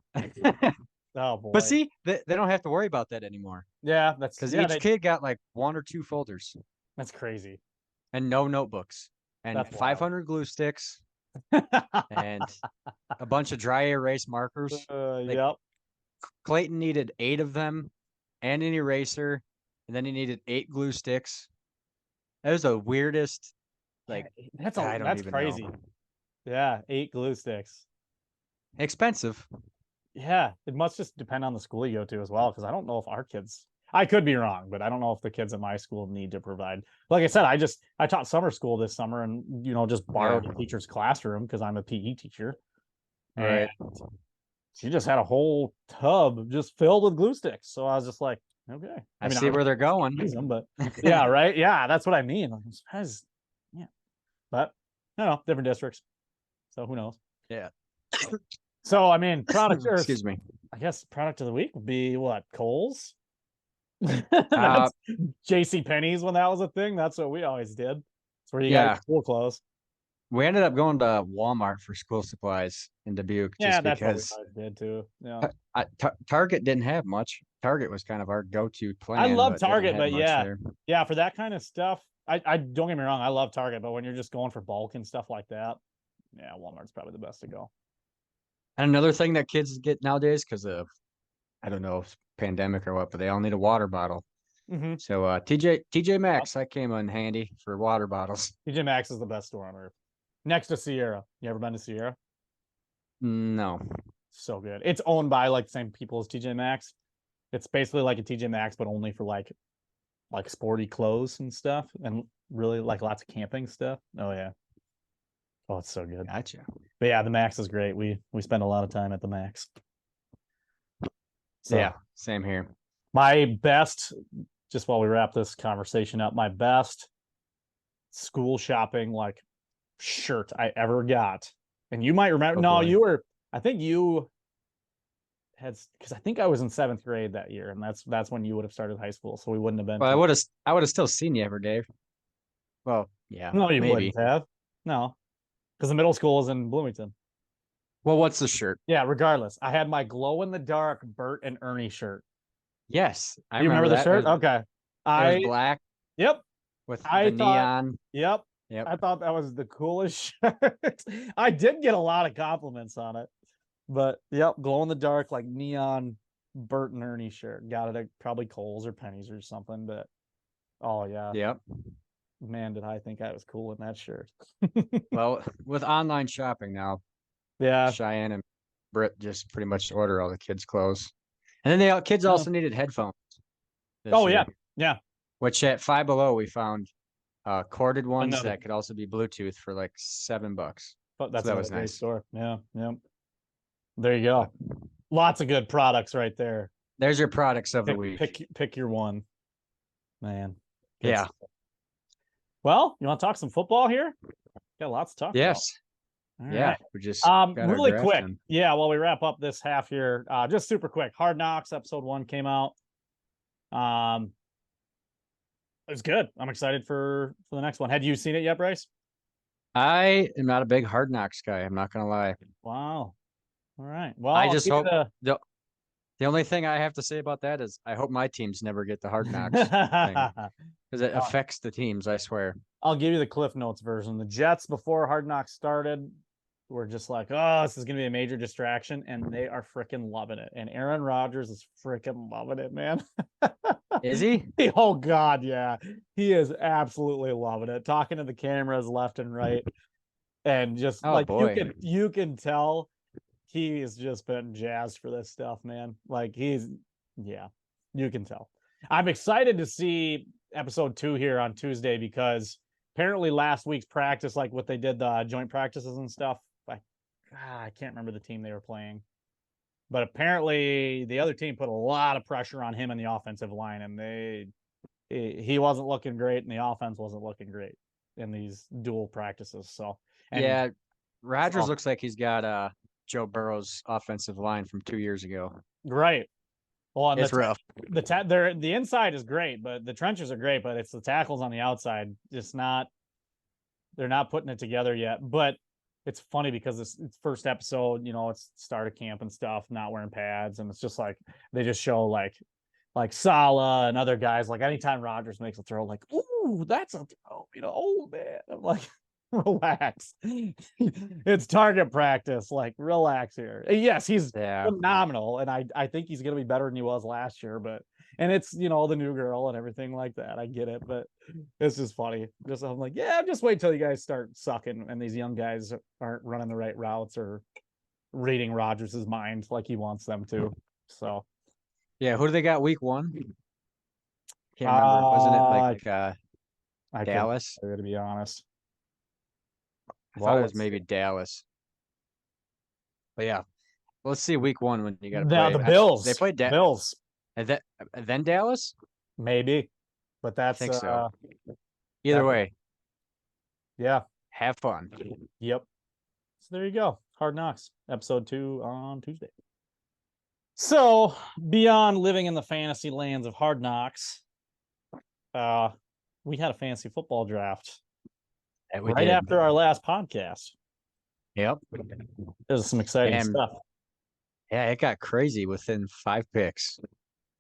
Oh boy. But see, they don't have to worry about that anymore Yeah, that's because each kid got like 1 or 2 folders that's crazy. and no notebooks and That's 500 glue sticks and a bunch of dry erase markers. Like, yep. Clayton needed 8 of them and an eraser, and then he needed 8 glue sticks. That was the weirdest. Like, that's I don't even crazy. know. Yeah, 8 glue sticks. Expensive. Yeah, it must just depend on the school you go to as well. Because I don't know if our kids. I could be wrong, but I don't know if the kids at my school need to provide. Like I said, I taught summer school this summer, and just borrowed a teacher's classroom because I'm a PE teacher. Right. And she just had a whole tub just filled with glue sticks. So I was just like, okay. I see where they're going. Use them, but yeah, right. Yeah, that's what I mean. Like, I'm surprised. Yeah, but I don't know, different districts. So who knows? Yeah. So I mean, product. Excuse me. I guess product of the week would be what? Kohl's. That's J.C. Penney's when that was a thing. That's what we always did. That's where you got school clothes. We ended up going to Walmart for school supplies in Dubuque. Yeah, just that's because what we did too. Yeah, Target didn't have much. Target was kind of our go-to plan. I love Target, but yeah, there. for that kind of stuff, I don't get me wrong, I love Target, but when you're just going for bulk and stuff like that, yeah, Walmart's probably the best to go. And another thing that kids get nowadays, because of, I don't know if pandemic or what, but they all need a water bottle. Mm-hmm. So TJ Maxx, that came in handy for water bottles. TJ Maxx is the best store on earth. Next to Sierra. You ever been to Sierra? No. So good. It's owned by like the same people as TJ Maxx. It's basically like a TJ Maxx, but only for like sporty clothes and stuff, and really like lots of camping stuff. Oh yeah. Oh, it's so good. Gotcha. But yeah, the Max is great. We spend a lot of time at the Max. So, yeah, same here. My best, just while we wrap this conversation up, my best school shopping like shirt I ever got. And you might remember. I think you had, because I think I was in 7th grade that year, and that's when you would have started high school, so we wouldn't have been. Well, I would have still seen you every day. Well, yeah. No, you wouldn't have. No, because the middle school is in Bloomington. Well, what's the shirt? Yeah, regardless, I had my glow in the dark Bert and Ernie shirt. Yes, I remember the shirt. Okay, it was black. Yep. With the neon. Yep. I thought that was the coolest shirt. I did get a lot of compliments on it, but yep, glow in the dark like neon Bert and Ernie shirt. Got it at probably Kohl's or Penny's or something. But oh yeah. Yep. Man, did I think I was cool in that shirt. Well, with online shopping now, yeah, Cheyenne and Britt just pretty much order all the kids' clothes. And then kids also needed headphones. Oh year. Yeah. Which at Five Below we found corded ones that could also be Bluetooth for like $7. But that was nice. Store. Yeah. There you go. Lots of good products right there. There's your products of the week. Pick your one, man. Yeah. Well, you want to talk some football here? Got lots to talk about. Yes. Yeah. Right. We just really quick. Yeah, while we wrap up this half here, just super quick. Hard Knocks episode 1 came out. It was good. I'm excited for the next one. Had you seen it yet, Bryce? I am not a big Hard Knocks guy. I'm not gonna lie. Wow. All right. Well, I I'll just give hope you the only thing I have to say about that is I hope my teams never get the hard knocks thing the because it affects the teams. I swear. I'll give you the Cliff Notes version. The Jets, before Hard Knocks started, were just like, oh, this is going to be a major distraction. And they are freaking loving it. And Aaron Rodgers is freaking loving it, man. Is he? Oh, God. Yeah. He is absolutely loving it. Talking to the cameras left and right. And just Oh like boy. you can tell he has just been jazzed for this stuff, man. Like yeah, you can tell. I'm excited to see episode 2 here on Tuesday because apparently last week's practice, like what they did, the joint practices and stuff. I can't remember the team they were playing, but apparently the other team put a lot of pressure on him in the offensive line, and he wasn't looking great, and the offense wasn't looking great in these dual practices. So, and Yeah, Rodgers so, looks like he's got Joe Burrow's offensive line from 2 years ago. right. Well, and It's rough. the inside is great, but the trenches are great, but it's the tackles on the outside just not. They're not putting it together yet. But it's funny because it's first episode, it's start of camp and stuff, not wearing pads, and it's just like they just show like Salah and other guys. Like anytime Rodgers makes a throw, like, ooh, that's a throw, oh man. I'm like, relax. It's target practice. Like, relax here. Yes, he's phenomenal, and I think he's gonna be better than he was last year. But and it's the new girl and everything like that. I get it, but it's just funny. I'm like, yeah, just wait till you guys start sucking, and these young guys aren't running the right routes or reading Rodgers's mind like he wants them to. So yeah, who do they got week 1? Can't remember. Wasn't it like Dallas? To be honest. I thought it was maybe Dallas. But yeah, let's see week 1 when you got to play. The Bills. They played Bills. And then Dallas? Maybe. But that's I think so. Either way. Yeah. Have fun. Yep. So there you go. Hard Knocks, episode 2 on Tuesday. So beyond living in the fantasy lands of Hard Knocks, we had a fantasy football draft right after our last podcast. Yep. There's some exciting stuff. Yeah, it got crazy within 5 picks.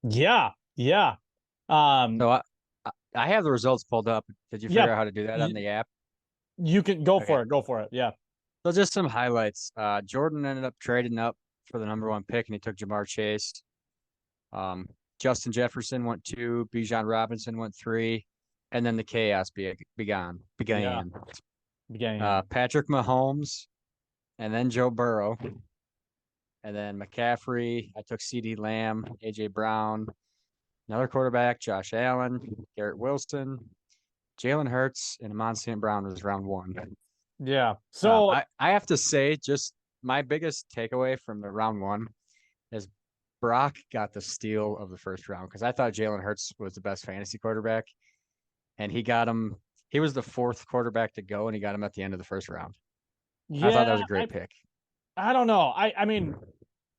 Yeah. So I have the results pulled up. Did you figure out how to do that on the app? You can go for it. Go for it. Yeah. So just some highlights. Jordan ended up trading up for the number 1 pick, and he took Jamar Chase. Justin Jefferson went 2, Bijan Robinson went 3, and then the chaos began. Patrick Mahomes, and then Joe Burrow, and then McCaffrey. I took CD Lamb, AJ Brown, another quarterback, Josh Allen, Garrett Wilson, Jalen Hurts, and Amon St. Brown was round 1. Yeah. So I have to say, just my biggest takeaway from the round 1 is Brock got the steal of the first round because I thought Jalen Hurts was the best fantasy quarterback, and he got him. He was the 4th quarterback to go, and he got him at the end of the first round. Yeah, I thought that was a great pick. I don't know. I mean,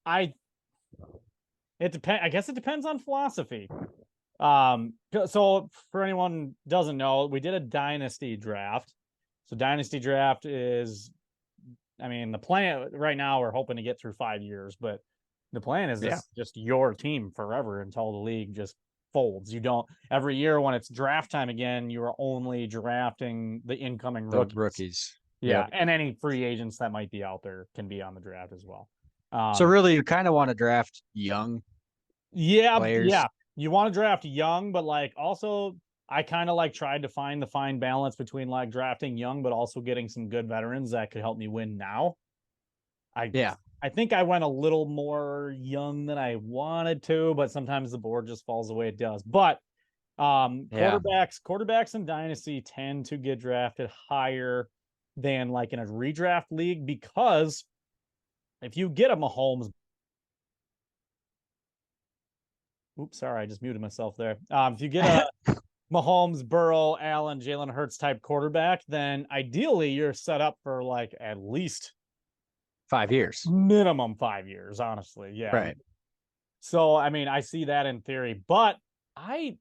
it depends. I guess it depends on philosophy. So for anyone who doesn't know, we did a dynasty draft. So dynasty draft is, I mean, the plan right now, we're hoping to get through 5 years, but the plan is just your team forever until the league just folds. You don't, every year when it's draft time again, you are only drafting the incoming rookies. Yeah. Yep. And any free agents that might be out there can be on the draft as well. So really you kind of want to draft young players. Yeah. You want to draft young, but like also I kind of like tried to find the fine balance between like drafting young, but also getting some good veterans that could help me win now. I think I went a little more young than I wanted to, but sometimes the board just falls the way it does. But quarterbacks in Dynasty tend to get drafted higher than like in a redraft league, because if you get a Mahomes, oops, sorry, I just muted myself there. If you get a Mahomes, Burrow, Allen, Jalen Hurts type quarterback, then ideally you're set up for like at least 5 years, minimum 5 years, honestly. Yeah. Right. So, I mean, I see that in theory, but I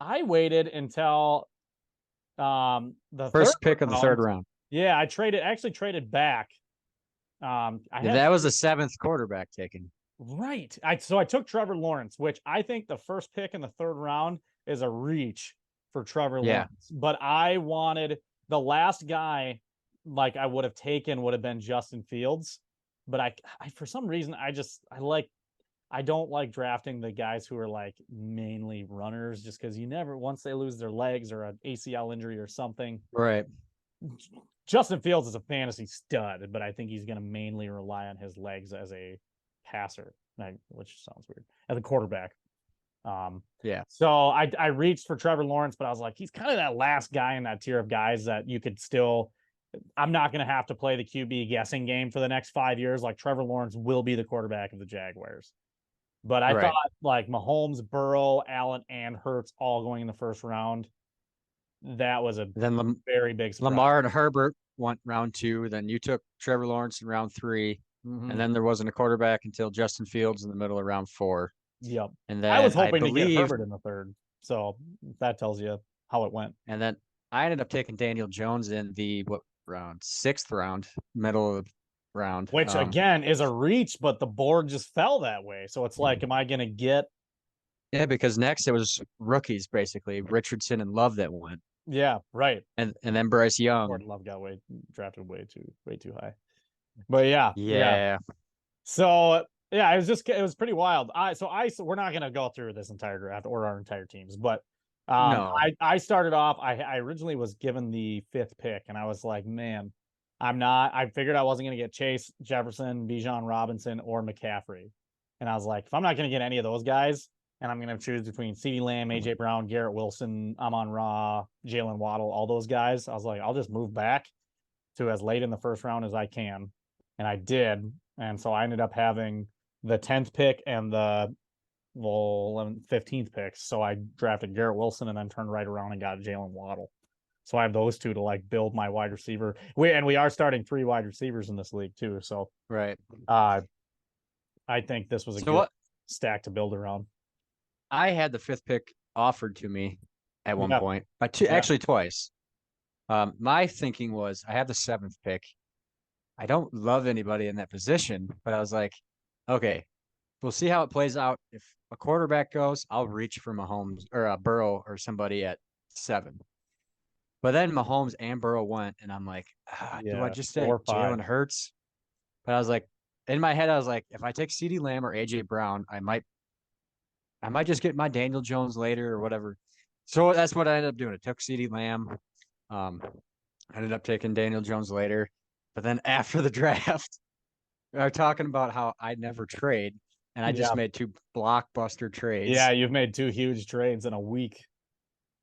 waited until the first pick of the 3rd round. Yeah, I actually traded back That was the 7th quarterback taken. Right. So I took Trevor Lawrence, which I think the first pick in the 3rd round is a reach for Trevor Lawrence. But I wanted the last guy like I would have taken would have been Justin Fields. But I for some reason I don't like drafting the guys who are like mainly runners just because you never once they lose their legs or an ACL injury or something. Right. Justin Fields is a fantasy stud, but I think he's going to mainly rely on his legs as a passer, which sounds weird, as a quarterback. Yeah. So I reached for Trevor Lawrence, but I was like, he's kind of that last guy in that tier of guys that you could still. I'm not going to have to play the QB guessing game for the next 5 years. Like Trevor Lawrence will be the quarterback of the Jaguars. But I thought like Mahomes, Burrow, Allen, and Hurts all going in the 1st round. That was a very big surprise. Lamar and Herbert went round 2. Then you took Trevor Lawrence in round 3. And then there wasn't a quarterback until Justin Fields in the middle of round 4. Yep. And then I was hoping to get Herbert in the 3rd. So that tells you how it went. And then I ended up taking Daniel Jones in the round? 6th round, middle of the round. Which again is a reach, but the board just fell that way. So it's like, am I going to get? Yeah, because next it was rookies basically, Richardson and Love that went. Yeah, right. And then Bryce Young. Love got drafted way too high. But yeah. Yeah. So yeah, it was pretty wild. So we're not gonna go through this entire draft or our entire teams, but no. I started off. I originally was given the 5th pick, and I was like, man, I figured I wasn't gonna get Chase, Jefferson, Bijan Robinson, or McCaffrey, and I was like, if I'm not gonna get any of those guys, and I'm gonna choose between CeeDee Lamb, AJ Brown, Garrett Wilson, Amon-Ra, Jalen Waddle, all those guys, I was like, I'll just move back to as late in the 1st round as I can, and I did, and so I ended up having the 10th pick and the 15th picks. So I drafted Garrett Wilson and then turned right around and got Jalen Waddle. So I have those two to like build my wide receiver. We are starting 3 wide receivers in this league too. So right. I think this was a good stack to build around. I had the 5th pick offered to me at one point, but actually twice. My thinking was I have the 7th pick. I don't love anybody in that position, but I was like, okay, we'll see how it plays out. If a quarterback goes, I'll reach for Mahomes or a Burrow or somebody at 7. But then Mahomes and Burrow went, and I'm like, do I just take Jalen Hurts? But I was like, in my head, I was like, if I take CeeDee Lamb or AJ Brown, I might just get my Daniel Jones later or whatever. So that's what I ended up doing. I took CeeDee Lamb. I ended up taking Daniel Jones later. But then after the draft, we were talking about how I never trade, and I just made 2 blockbuster trades. Yeah, you've made 2 huge trades in a week.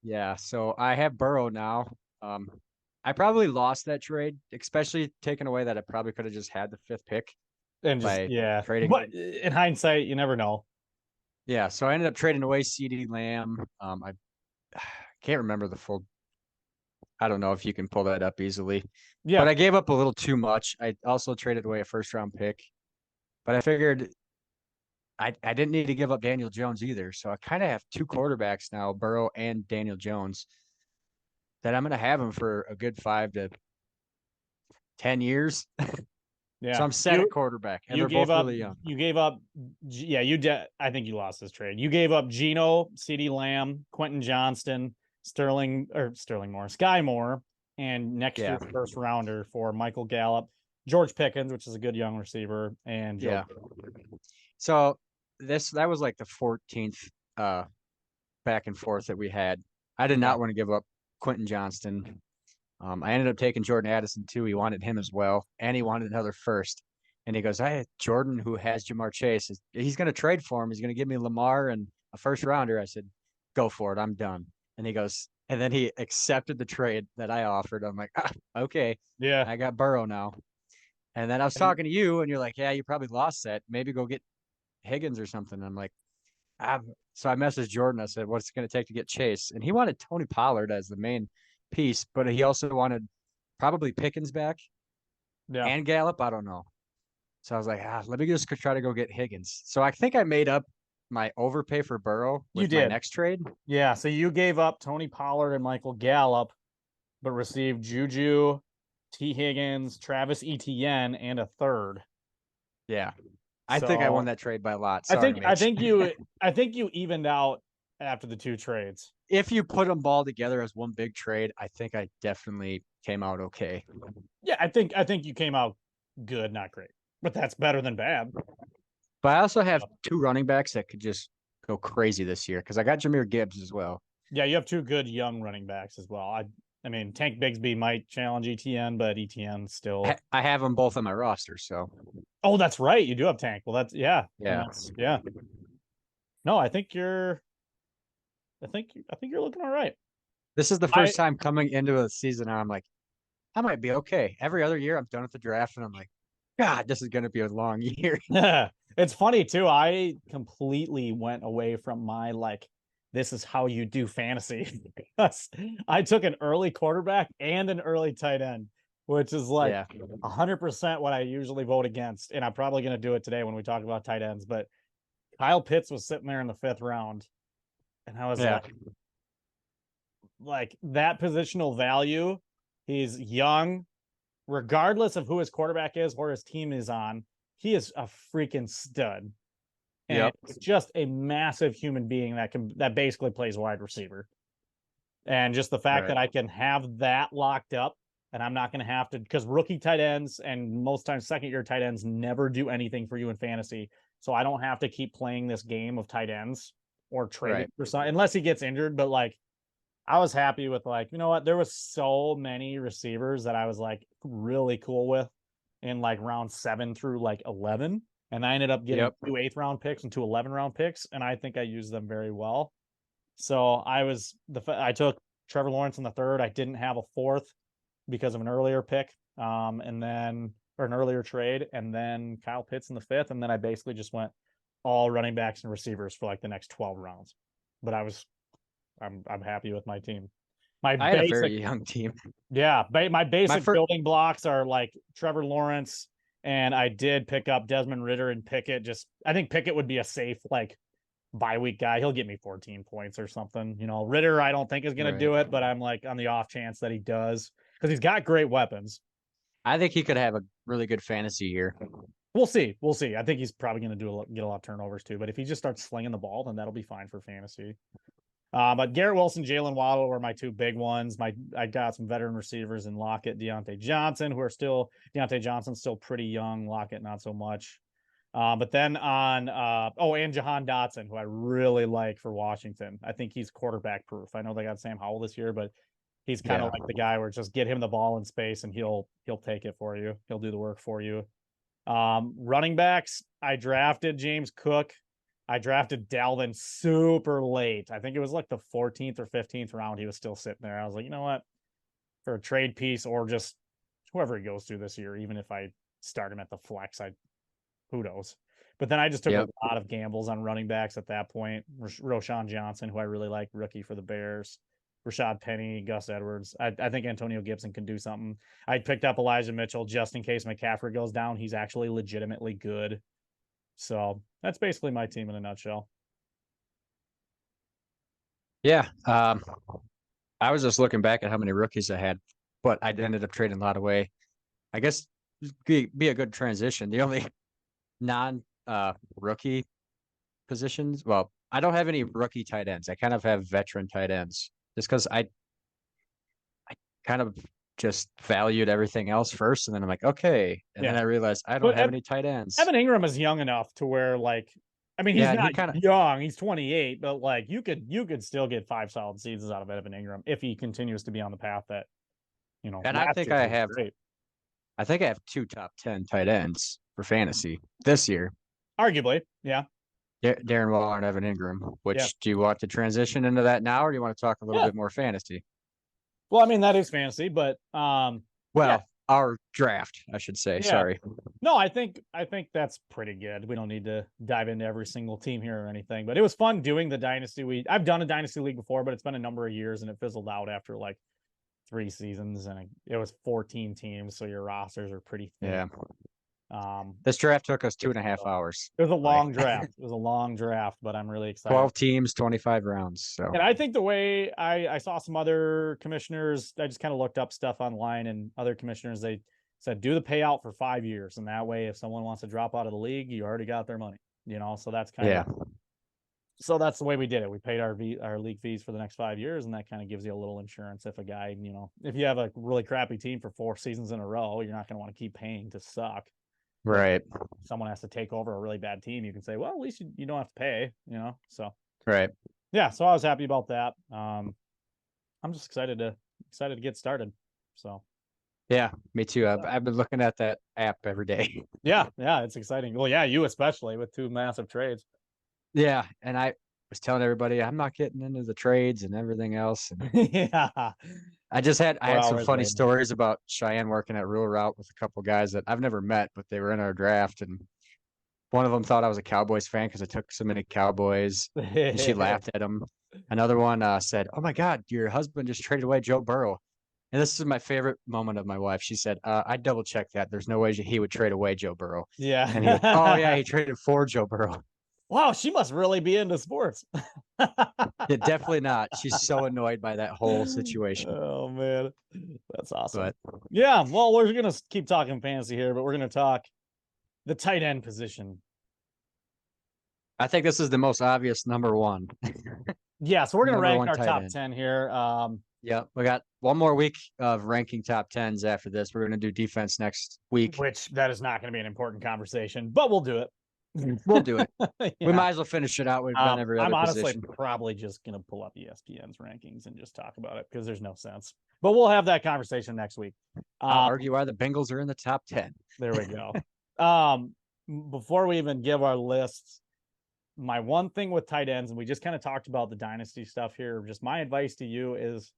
Yeah, so I have Burrow now. I probably lost that trade, especially taking away that I probably could have just had the 5th pick. And just trading. But in hindsight, you never know. Yeah, so I ended up trading away CeeDee Lamb. I can't remember the full. I don't know if you can pull that up easily. Yeah. But I gave up a little too much. I also traded away a 1st round pick. But I figured I didn't need to give up Daniel Jones either. So I kind of have 2 quarterbacks now, Burrow and Daniel Jones, that I'm going to have them for a good 5 to 10 years. Yeah. So I'm set at quarterback, and they're both really young. You gave up, I think you lost this trade. You gave up Geno, CeeDee Lamb, Quentin Johnston, Sky Moore, and next year's 1st rounder for Michael Gallup, George Pickens, which is a good young receiver, and Joe. So that was like the 14th back and forth that we had. I did not want to give up Quentin Johnston. I ended up taking Jordan Addison too. He wanted him as well, and he wanted another 1st. And he goes, "Hey, Jordan, who has Jamar Chase, he's going to trade for him. He's going to give me Lamar and a 1st rounder." I said, "Go for it. I'm done." And he goes, and then he accepted the trade that I offered. I'm like, okay, yeah, I got Burrow now. And then I was talking to you, and you're like, yeah, you probably lost that. Maybe go get Higgins or something. I'm like, so I messaged Jordan. I said, what's it going to take to get Chase? And he wanted Tony Pollard as the main piece, but he also wanted probably Pickens back and Gallup. I don't know. So I was like, let me just try to go get Higgins. So I think I made up my overpay for Burrow with my next trade. Yeah, so you gave up Tony Pollard and Michael Gallup, but received Juju, T. Higgins, Travis Etienne, and a third. Yeah. I think I won So that trade by a lot. I Sorry, think I Mitch. think you I think you evened out after the 2 trades. If you put them all together as one big trade, I think I definitely came out okay. Yeah, I think you came out good, not great, but that's better than bad. But I also have Yeah, 2 running backs that could just go crazy this year because I got Jameer Gibbs as well. yeah, you have 2 good young running backs as well. I mean, Tank Bigsby might challenge ETN, but ETN still. I have them both on my roster, so Oh, that's right, you do have Tank. Well, that's yeah, and yeah. that's yeah. No, I think you're looking all right. This is the I first time coming into a season and I'm like, I might be okay. Every other year I'm done with the draft and I'm like, God, this is gonna be a long year. it's funny too. I completely went away from my like this is how you do fantasy because I took an early quarterback and an early tight end, which is like Yeah. 100% what I usually vote against. And I'm probably going to do it today when we talk about tight ends. But Kyle Pitts was sitting there in the 5th round, and I was Yeah. like that positional value. He's young, regardless of who his quarterback is or his team is on. He is a freaking stud. And Yep. it's just a massive human being that basically plays wide receiver. And just the fact Right. that I can have that locked up and I'm not going to have to, because rookie tight ends and most times 2nd-year tight ends never do anything for you in fantasy. So I don't have to keep playing this game of tight ends or trading Right. for some unless he gets injured. But like I was happy with like, you know what? There was so many receivers that I was like really cool with in like round 7 through like 11. And I ended up getting Yep. 2 8th-round picks and 2 11th-round picks. And I think I used them very well. So I took Trevor Lawrence in the 3rd. I didn't have a 4th because of an earlier pick. And then or an earlier trade, and then Kyle Pitts in the 5th. And then I basically just went all running backs and receivers for like the next 12 rounds. But I'm happy with my team. My I had a basic, very young team. yeah, my My basic first building blocks are like Trevor Lawrence, and I did pick up Desmond Ridder and Pickett. Just I think Pickett would be a safe like bye week guy. He'll get me 14 points or something. You know, Ridder I don't think is going to right. do it, but I'm like on the off chance that he does because he's got great weapons. I think he could have a really good fantasy year. We'll see. We'll see. I think he's probably going to get a lot of turnovers too. But if he just starts slinging the ball, then that'll be fine for fantasy. But Garrett Wilson, Jalen Waddle were my 2 big ones. I got some veteran receivers in Lockett, Deontay Johnson, who are still Deontay Johnson's still pretty young. Lockett not so much. But then and Jahan Dotson, who I really like for Washington. I think he's quarterback proof. I know they got Sam Howell this year, but he's kind of Yeah. like the guy where just get him the ball in space and he'll take it for you. He'll do the work for you. Running backs, I drafted James Cook. I drafted Dalvin super late. I think it was like the 14th or 15th round. He was still sitting there. I was like, you know what? For a trade piece or just whoever he goes to this year, even if I start him at the flex, who knows? But then I just took a Yep. lot of gambles on running backs at that point. Roshan Johnson, who I really like, rookie for the Bears. Rashad Penny, Gus Edwards. I think Antonio Gibson can do something. I picked up Elijah Mitchell just in case McCaffrey goes down. He's actually legitimately good. So that's basically my team in a nutshell. Yeah. I was just looking back at how many rookies I had, but I ended up trading a lot away. I guess be a good transition. The only non rookie positions, well, I don't have any rookie tight ends. I kind of have veteran tight ends just because I kind of just valued everything else first, and then I'm like, okay, and then Yeah. I realized I don't But have any tight ends. Evan Ingram is young enough to where like I mean he's Yeah, and he not kind of young, he's 28, but like you could still get 5 solid seasons out of Evan Ingram if he continues to be on the path that, and last year he was great. I think I have 2 top 10 tight ends for fantasy this year. Arguably, yeah. Darren Waller and Evan Ingram. Yeah. Which do you want to transition into that now, or do you want to talk a little Yeah. bit more fantasy? Well, I mean that is fantasy, but yeah, Well, our draft, I should say. yeah. Sorry. No, I think that's pretty good. We don't need to dive into every single team here or anything, but it was fun doing the dynasty league. I've done a dynasty league before, but it's been a number of years and it fizzled out after like 3 seasons and it was 14 teams, so your rosters are pretty thin. Yeah. This draft took us 2.5 hours. It was a long draft. It was a long draft, but I'm really excited. 12 teams, 25 rounds. So, and I think the way I saw some other commissioners, I just kind of looked up stuff online, and other commissioners, they said do the payout for 5 years, and that way, if someone wants to drop out of the league, you already got their money. So that's kind of so that's the way we did it. We paid our league fees for the next 5 years, and that kind of gives you a little insurance if a guy, if you have a really crappy team for 4 seasons in a row, you're not going to want to keep paying to suck. Right. If someone has to take over a really bad team, you can say, well, at least you don't have to pay, so. Right. Yeah. So I was happy about that. I'm just excited to get started. So. Yeah, me too. I've been looking at that app every day. Yeah. It's exciting. Well, yeah, you especially with 2 massive trades. Yeah. And I was telling everybody I'm not getting into the trades and everything else. And yeah. I had some funny stories about Cheyenne working at Rural Route with a couple guys that I've never met, but they were in our draft, and one of them thought I was a Cowboys fan because I took so many Cowboys, and she laughed at him. Another one said, "Oh my God, your husband just traded away Joe Burrow." And this is my favorite moment of my wife. She said, "I double checked that. There's no way he would trade away Joe Burrow." Yeah. And he, oh yeah, he traded for Joe Burrow. Wow, she must really be into sports. Yeah, definitely not. She's so annoyed by that whole situation. Oh man, that's awesome. But yeah, well, we're gonna keep talking fantasy here, but we're gonna talk the tight end position. I think this is the most obvious number one. Yeah, so we're gonna rank our top 10 here. Yeah, we got one more week of ranking top 10s after this. We're gonna do defense next week, which that is not gonna be an important conversation, but we'll do it. We'll do it. Yeah. We might as well finish it out. We've done every other I'm honestly position. probably just going to pull up ESPN's rankings and just talk about it because there's no sense. But we'll have that conversation next week. I'll argue why the Bengals are in the top 10. There we go. Before we even give our lists, my one thing with tight ends, and we just kind of talked about the dynasty stuff here, just my advice to you is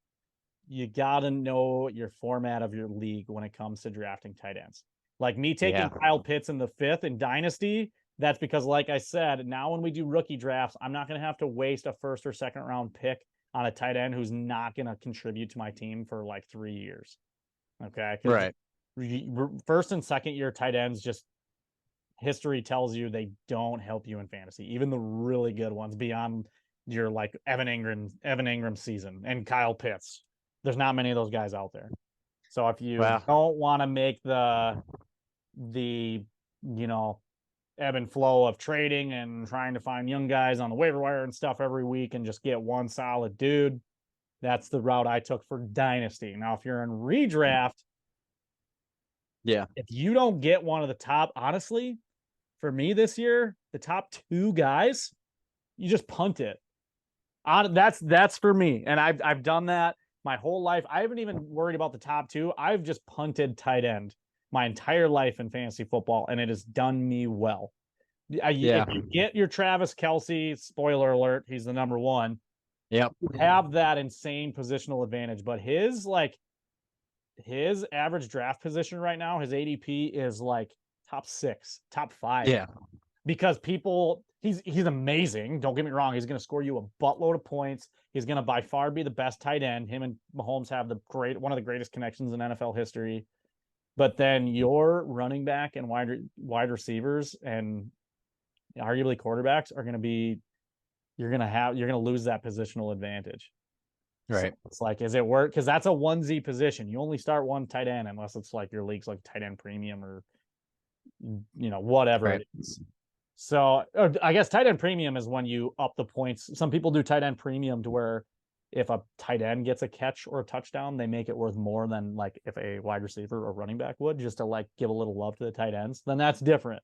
you got to know your format of your league when it comes to drafting tight ends. Like me taking Kyle Pitts in the 5th in dynasty, that's because, like I said, now when we do rookie drafts, I'm not going to have to waste a 1st or 2nd round pick on a tight end who's not going to contribute to my team for like 3 years. Okay. Right. 1st and 2nd year tight ends, just history tells you they don't help you in fantasy. Even the really good ones beyond your like Evan Ingram season and Kyle Pitts. There's not many of those guys out there. So if you don't want to make the ebb and flow of trading and trying to find young guys on the waiver wire and stuff every week and just get one solid dude, that's the route I took for dynasty. Now, if you're in redraft, if you don't get one of the top, honestly, for me this year, the top 2 guys, you just punt it. That's for me, and I've done that my whole life. I haven't even worried about the top 2. I've just punted tight end my entire life in fantasy football, and it has done me well. If you get your Travis Kelce, spoiler alert, he's the number 1. Yep. You have that insane positional advantage, but his average draft position right now, his ADP is like top 6, top 5. Yeah. Because he's amazing. Don't get me wrong. He's going to score you a buttload of points. He's going to by far be the best tight end. Him and Mahomes have one of the greatest connections in NFL history. But then your running back and wide receivers and arguably quarterbacks are going to be, you're going to lose that positional advantage. Right. So it's like, is it work? Because that's a 1Z position. You only start one tight end unless it's like your league's like tight end premium or, whatever it is. So I guess tight end premium is when you up the points. Some people do tight end premium to where if a tight end gets a catch or a touchdown, they make it worth more than like if a wide receiver or running back would, just to like give a little love to the tight ends. Then that's different.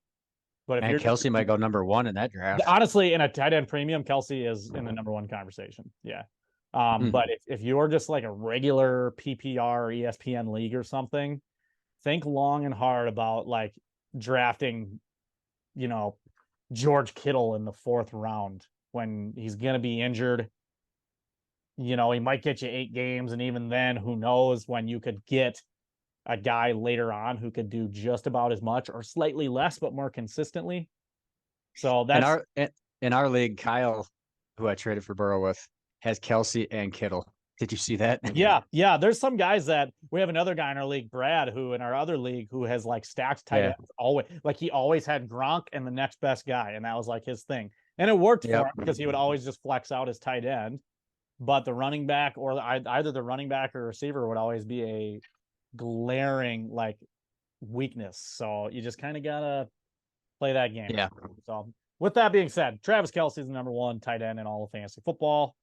But if Kelce might go number 1 in that draft. Honestly, in a tight end premium, Kelce is in the number 1 conversation. Yeah. But if you're just like a regular PPR or ESPN league or something, think long and hard about like drafting, George Kittle in the 4th round when he's going to be injured. He might get you 8 games. And even then, who knows when you could get a guy later on who could do just about as much or slightly less, but more consistently. So that's in our league, Kyle, who I traded for Burrow with, has Kelce and Kittle. Did you see that? Yeah. There's some guys that we have another guy in our league, Brad, who in our other league who has like stacked tight ends always. Like he always had Gronk and the next best guy, and that was like his thing. And it worked for him because he would always just flex out his tight end. But the running back or either the running back or receiver would always be a glaring like weakness. So you just kind of gotta play that game. Yeah. So with that being said, Travis Kelce is the number one tight end in all of fantasy football.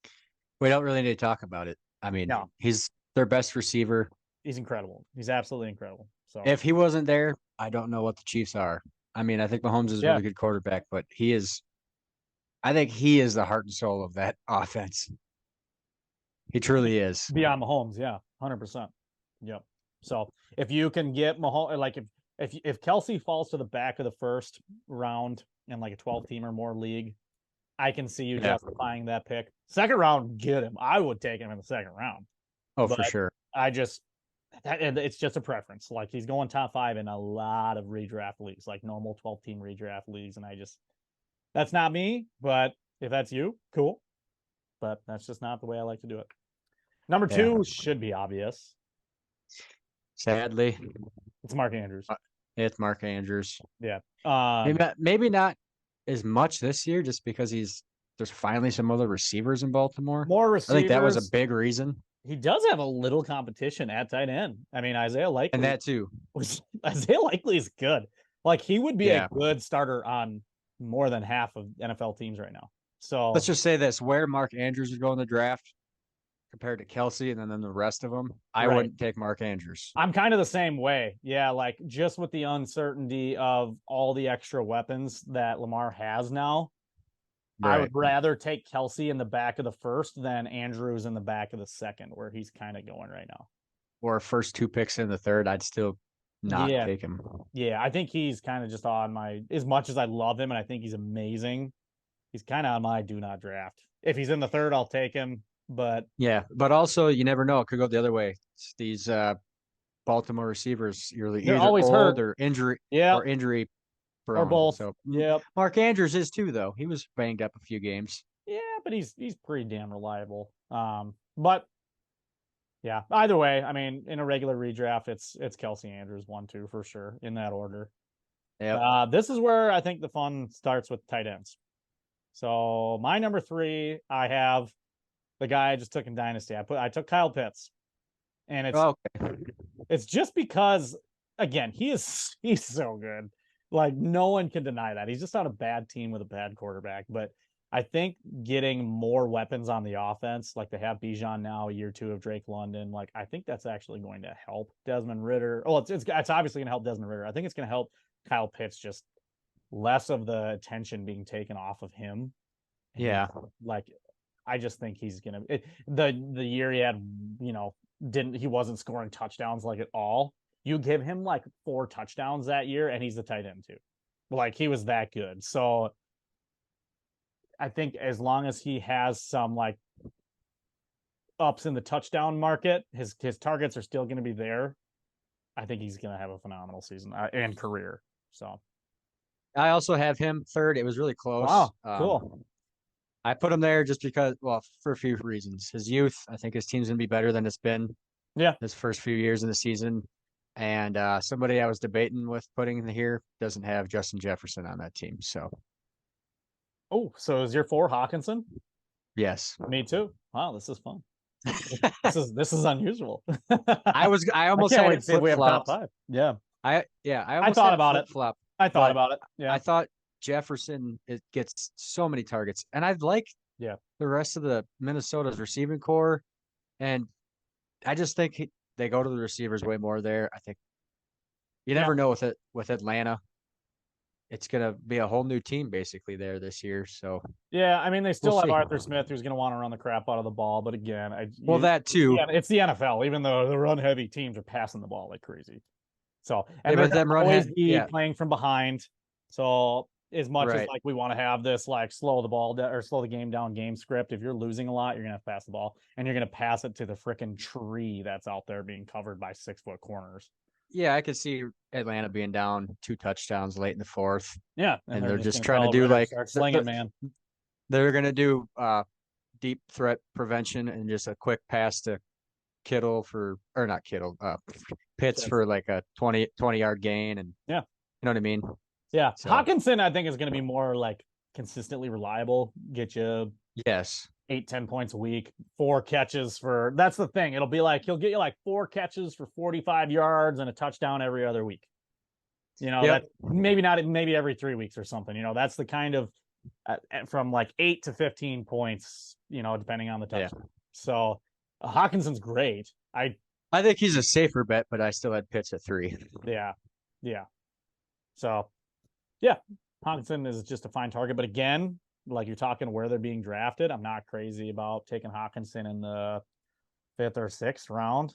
We don't really need to talk about it. I mean, he's their best receiver. He's incredible. He's absolutely incredible. So if he wasn't there, I don't know what the Chiefs are. I mean, I think Mahomes is a really good quarterback, but I think he is the heart and soul of that offense. He truly is. Beyond Mahomes, 100%. Yep. So if you can get Mahomes, like if Kelce falls to the back of the first round in like a 12-team or more league, I can see you justifying that pick. Second round, get him. I would take him in the second round. Oh, for sure. It's just a preference. Like he's going top 5 in a lot of redraft leagues, like normal 12-team redraft leagues, and that's not me. But if that's you, cool. But that's just not the way I like to do it. Number 2 should be obvious. Sadly, it's Mark Andrews. It's Mark Andrews. Yeah. Maybe not as much this year, just because there's finally some other receivers in Baltimore. More receivers. I think that was a big reason. He does have a little competition at tight end. I mean, Isaiah Likely. And that too. Isaiah Likely is good. Like he would be a good starter on more than half of NFL teams right now. So let's just say this: where Mark Andrews would go in the draft compared to Kelce, and then the rest of them, I wouldn't take Mark Andrews. I'm kind of the same way. Yeah, like just with the uncertainty of all the extra weapons that Lamar has now, I would rather take Kelce in the back of the first than Andrews in the back of the second, where he's kind of going right now. Or first 2 picks in the third, I'd still not take him. Yeah, I think he's kind of just on my, as much as I love him and I think he's amazing, he's kind of on my do not draft. If he's in the third, I'll take him. But but also you never know; it could go the other way. It's these Baltimore receivers, you're either always old hurt or injury, or injury prone. Or both. So yep. Mark Andrews is too, though. He was banged up a few games. Yeah, but he's pretty damn reliable. But yeah, either way, I mean, in a regular redraft, it's Kelce Andrews 1-2 for sure in that order. Yeah. This is where I think the fun starts with tight ends. So my number 3, I have the guy I just took in Dynasty. I took Kyle Pitts, and it's just because, again, he's so good. Like no one can deny that. He's just on a bad team with a bad quarterback. But I think getting more weapons on the offense, like they have Bijan now, year 2 of Drake London, like I think that's actually going to help Desmond Ridder. Oh, it's obviously going to help Desmond Ridder. I think it's going to help Kyle Pitts, just less of the attention being taken off of him. Yeah. Like I just think he's gonna the year he had, he wasn't scoring touchdowns like at all. You give him like 4 touchdowns that year, and he's the tight end too. Like he was that good. So I think as long as he has some like ups in the touchdown market, his targets are still going to be there. I think he's going to have a phenomenal season and career. So I also have him third. It was really close. Wow, cool. I put him there just because, for a few reasons. His youth, I think his team's going to be better than it's been. His first few years in the season. And somebody I was debating with putting in here doesn't have Justin Jefferson on that team. So. Oh, so is your 4 Hawkinson? Yes. Me too. Wow, this is fun. this is unusual. I almost had it flip-flopped. Yeah. I thought about it. Flop. I thought about it. Yeah. I thought Jefferson gets so many targets, and I'd like the rest of the Minnesota's receiving core, and I just think they go to the receivers way more there. I think you never know with Atlanta. It's going to be a whole new team basically there this year. So yeah, I mean they still have Arthur Smith, who's going to want to run the crap out of the ball, but again, that too. Yeah, it's the NFL. Even though the run heavy teams are passing the ball like crazy. So and but them always be playing from behind. So as much as like we want to have this like slow the game down game script, if you're losing a lot, you're gonna have to pass the ball, and you're gonna pass it to the freaking tree that's out there being covered by 6-foot corners. Yeah, I could see Atlanta being down 2 touchdowns late in the fourth. Yeah, and they're just trying to do like start slinging, man. They're gonna do deep threat prevention and just a quick pass to Kittle or not Kittle, Pitts for like a 20-yard gain. And yeah, you know what I mean? yeah. So, Hawkinson, I think, is going to be more like consistently reliable. Get you yes. 8-10 points a week, 4 catches for. That's the thing. It'll be like he'll get you like 4 catches for 45 yards and a touchdown every other week. That maybe every 3 weeks or something. That's the kind of from like 8 to 15 points. Depending on the touchdown. Yeah. So Hawkinson's great. I think he's a safer bet, but I still had Pitts at 3. Yeah. So, yeah, Hawkinson is just a fine target. But again, like you're talking where they're being drafted, I'm not crazy about taking Hawkinson in the 5th or 6th round.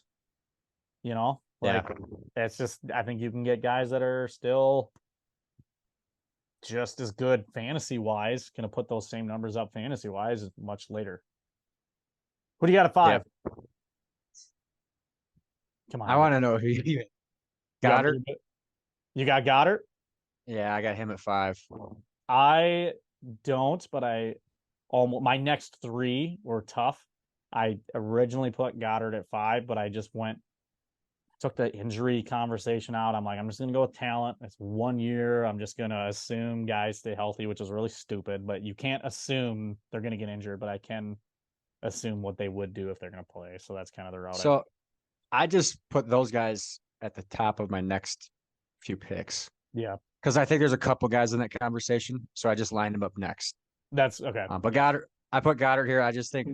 It's just, I think you can get guys that are still just as good fantasy wise, going to put those same numbers up fantasy wise much later. Who do you got at 5? Yeah. Come on. I want to know who you Goddard. You got Goddard? Yeah, I got him at 5. I don't, but my next 3 were tough. I originally put Goddard at 5, but I just took the injury conversation out. I'm like, I'm just going to go with talent. It's 1 year. I'm just going to assume guys stay healthy, which is really stupid, but you can't assume they're going to get injured, but I can assume what they would do if they're going to play. So that's kind of the route. So I just put those guys at the top of my next few picks. Yeah. Because I think there's a couple guys in that conversation. So I just lined them up next. That's okay. But Goddard, I put Goddard here. I just think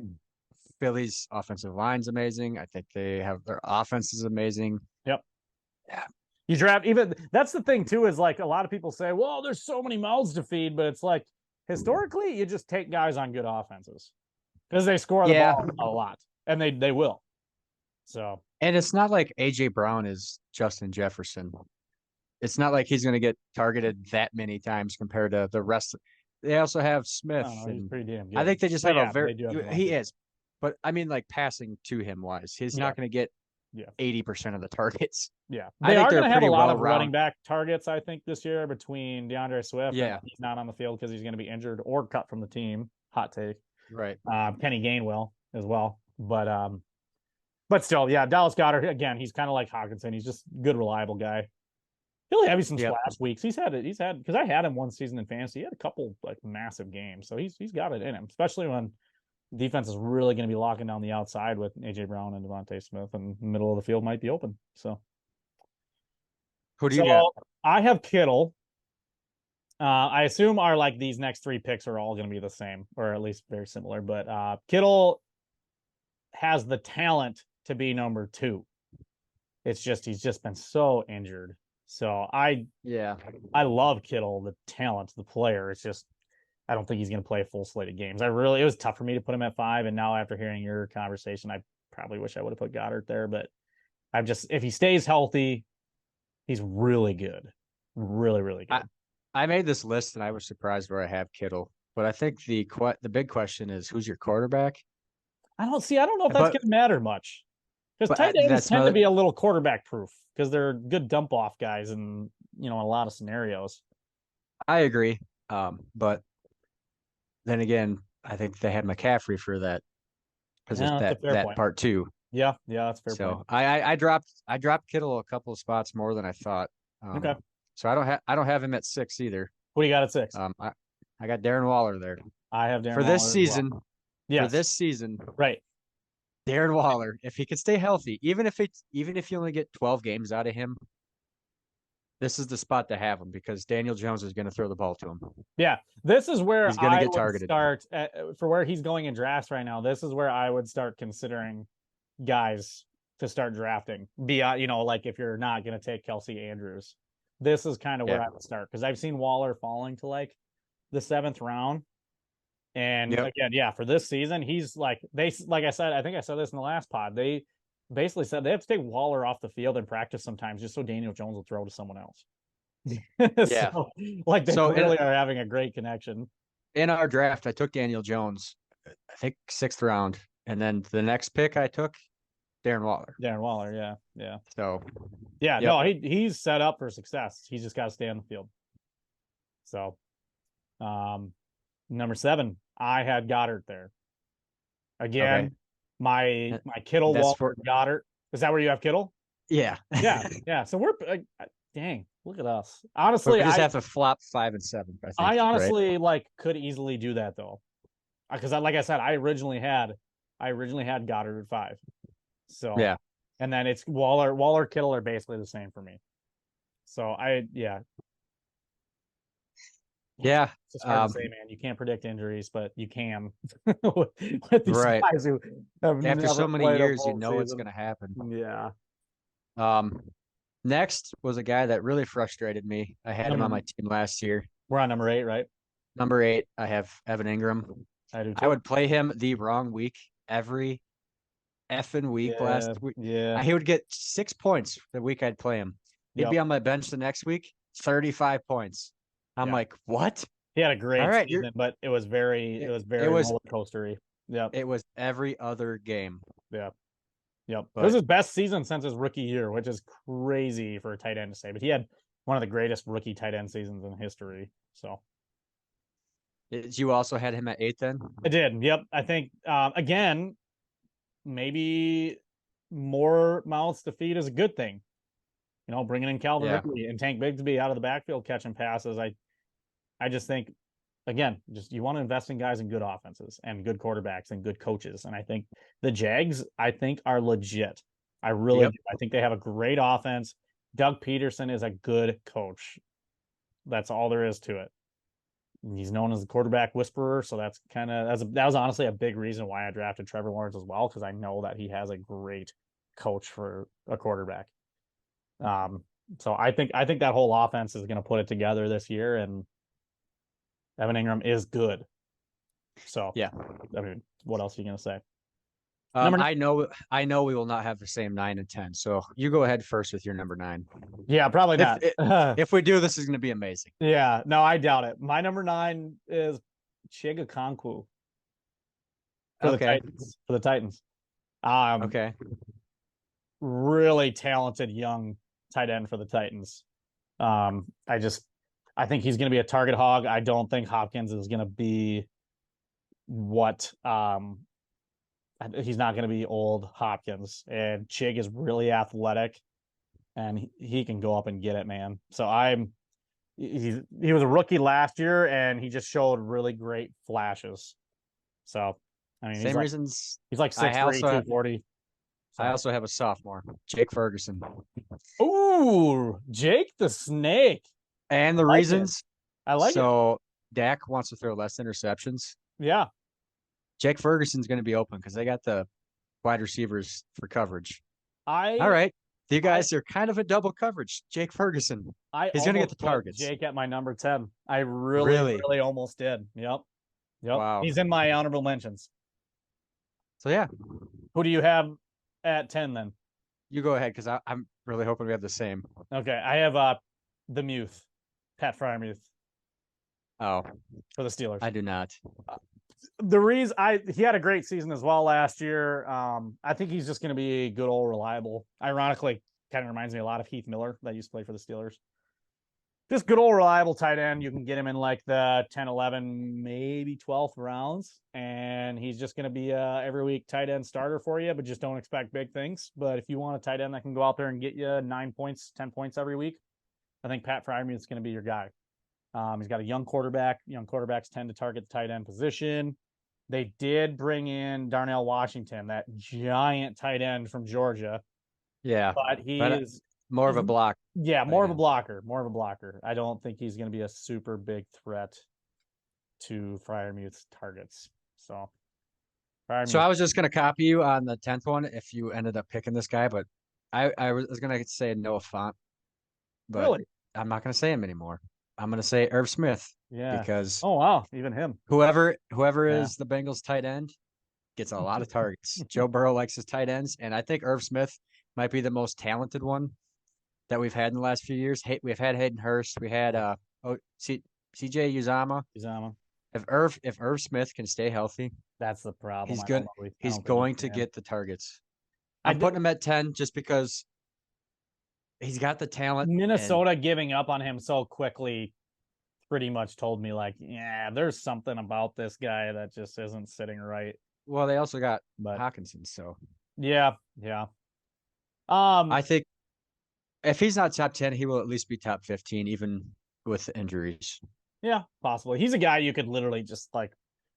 Philly's offensive line's amazing. I think their offense is amazing. Yep. Yeah. You draft that's the thing too, is like a lot of people say, well, there's so many mouths to feed, but it's like historically you just take guys on good offenses because they score the ball a lot, and they will. So, and it's not like AJ Brown is Justin Jefferson. It's not like he's going to get targeted that many times compared to the rest. They also have Smith. He's pretty damn good. I think they just have he is. But I mean, like passing to him wise, he's not going to get 80% of the targets. Yeah, they are going to have a lot of running back targets, I think, this year between DeAndre Swift. Yeah, he's not on the field because he's going to be injured or cut from the team. Hot take. Right. Kenny Gainwell as well, but still, yeah, Dallas Goedert again. He's kind of like Hawkinson. He's just a good, reliable guy. He'll have some splash weeks. He's had because I had him one season in fantasy. He had a couple like massive games, so he's got it in him, especially when defense is really going to be locking down the outside with AJ Brown and Devontae Smith, and the middle of the field might be open. So, who do you got? I have Kittle. I assume these next 3 picks are all going to be the same, or at least very similar. But Kittle has the talent to be number 2. It's just he's just been so injured. So I love Kittle, the talent, the player. It's just I don't think he's going to play a full slate of games. It was tough for me to put him at 5, and now after hearing your conversation, I probably wish I would have put Goddard there. But if he stays healthy, he's really good, really, really good. I made this list and I was surprised where I have Kittle, but I think the big question is who's your quarterback? I don't know if that's going to matter much, because tight ends tend to be a little quarterback proof because they're good dump off guys in a lot of scenarios. I agree, but then again, I think they had McCaffrey for that position, that part too. Yeah, that's fair. So point. I dropped Kittle a couple of spots more than I thought. Okay. So I don't have him at 6 either. What do you got at 6? I got Darren Waller there. I have Darren for Waller this season. Well. Yes. For this season, right? Darren Waller, if he could stay healthy, even if you only get 12 games out of him, this is the spot to have him because Daniel Jones is going to throw the ball to him. Yeah, this is where he's going to get targeted. Start for where he's going in drafts right now. This is where I would start considering guys to start drafting. Like if you're not going to take Kelsey Andrews, this is kind of where I would start because I've seen Waller falling to like the 7th round. And again, for this season, he's like I said, I think I said this in the last pod. They basically said they have to take Waller off the field in practice sometimes just so Daniel Jones will throw to someone else. So, they really are having a great connection. In our draft, I took Daniel Jones, I think 6th round, and then the next pick I took Darren Waller. Yeah. So, no, he's set up for success. He's just got to stay on the field. So, number 7, I had Goddard there. Again, my Uh, Kittle, That's Walker, for Goddard. Is that where you have Kittle? yeah. Yeah. So we're dang, look at us. But Honestly, we just have to flop 5 and 7, I think, I right? honestly like could easily do that though, because like I said, I originally had Goddard at 5. So, Yeah. and then it's Waller, Kittle are basically the same for me. So Yeah. it's just hard to say, man. You can't predict injuries, but you can with these Right. guys who have After never so many played a years, you full know it's season. going to happen. Yeah. Um, Next was a guy that really frustrated me. I had him on my team last year. We're on number 8, right? Number 8, I have Evan Ingram. I do I too. would play him the wrong week every effing week last Yeah. week. Yeah. He would get 6 points the week I'd play him. He'd Yep. be on my bench the next week, 35 points. I'm Yeah. like, what? He had a All great right, season, but it was it, it very was roller coastery. Yep. it was every other game. Yeah. Yep. It was But his best season since his rookie year, which is crazy for a tight end to say. But he had one of the greatest rookie tight end seasons in history. So you also had him at 8 then? I did. Yep. I think again, maybe more mouths to feed is a good thing. You know, bringing in Calvin Yeah. Ridley and Tank Bigsby out of the backfield catching passes. I just think again, just you want to invest in guys in good offenses and good quarterbacks and good coaches. And I think the Jags, I think, are legit. I really do. I think they have a great offense. Doug Peterson is a good coach. That's all there is to it. He's known as the quarterback whisperer, so that's kind of that was honestly a big reason why I drafted Trevor Lawrence as well, because I know that he has a great coach for a quarterback. So I think that whole offense is going to put it together this year, and Evan Ingram is good. So Yeah. I mean, what else are you going to say? I know we will not have the same 9 and 10. So you go ahead first with your number 9. Yeah, probably not. If we do, this is going to be amazing. Yeah, no, I doubt it. My number 9 is Chiga Konkwu for the Titans. For the Titans. Okay. Really talented young tight end for the Titans. I think he's going to be a target hog. I don't think Hopkins is going to be what he's not going to be old Hopkins, and Chig is really athletic and he can go up and get it, man. So he was a rookie last year and he just showed really great flashes. So I mean, same reasons. He's like 6'3", 240. So. I also have a sophomore, Jake Ferguson. Ooh, Jake the Snake. And the reasons. I like it. So Dak wants to throw less interceptions. Yeah. Jake Ferguson's going to be open because they got the wide receivers for coverage. All right. You guys are kind of a double coverage. Jake Ferguson. He's going to get the targets. Jake at my number 10. I really almost did. Yep. Wow. He's in my honorable mentions. So yeah. Who do you have at 10 then? You go ahead because I'm really hoping we have the same. Okay. I have the Muth, Pat Freiermuth. Oh. For the Steelers. I do not. The reason he had a great season as well last year. I think he's just going to be good old reliable. Ironically, kind of reminds me a lot of Heath Miller that used to play for the Steelers. Just good old reliable tight end. You can get him in like the 10, 11, maybe 12th rounds. And he's just going to be a every week tight end starter for you, but just don't expect big things. But if you want a tight end that can go out there and get you 9 points, 10 points every week, I think Pat Freiermuth is going to be your guy. He's got a young quarterback. Young quarterbacks tend to target the tight end position. They did bring in Darnell Washington, that giant tight end from Georgia. Yeah. But he's more of a block. Yeah, more of a blocker. I don't think he's going to be a super big threat to Freiermuth's targets. So I was just going to copy you on the 10th one if you ended up picking this guy, but I was going to say Noah Fant. But really? I'm not going to say him anymore. I'm going to say Irv Smith. Yeah. Because wow, even him. Whoever is the Bengals tight end gets a lot of targets. Joe Burrow likes his tight ends, and I think Irv Smith might be the most talented one that we've had in the last few years. We've had Hayden Hurst. We had CJ Uzama. If Irv Smith can stay healthy, that's the problem. He's going to get the targets. I'm putting him at 10 just because he's got the talent. Minnesota giving up on him so quickly pretty much told me like, yeah, there's something about this guy that just isn't sitting right. Well, they also got But Hawkinson, so yeah. I think if he's not top 10, he will at least be top 15, even with injuries. Yeah, possibly. He's a guy you could literally just like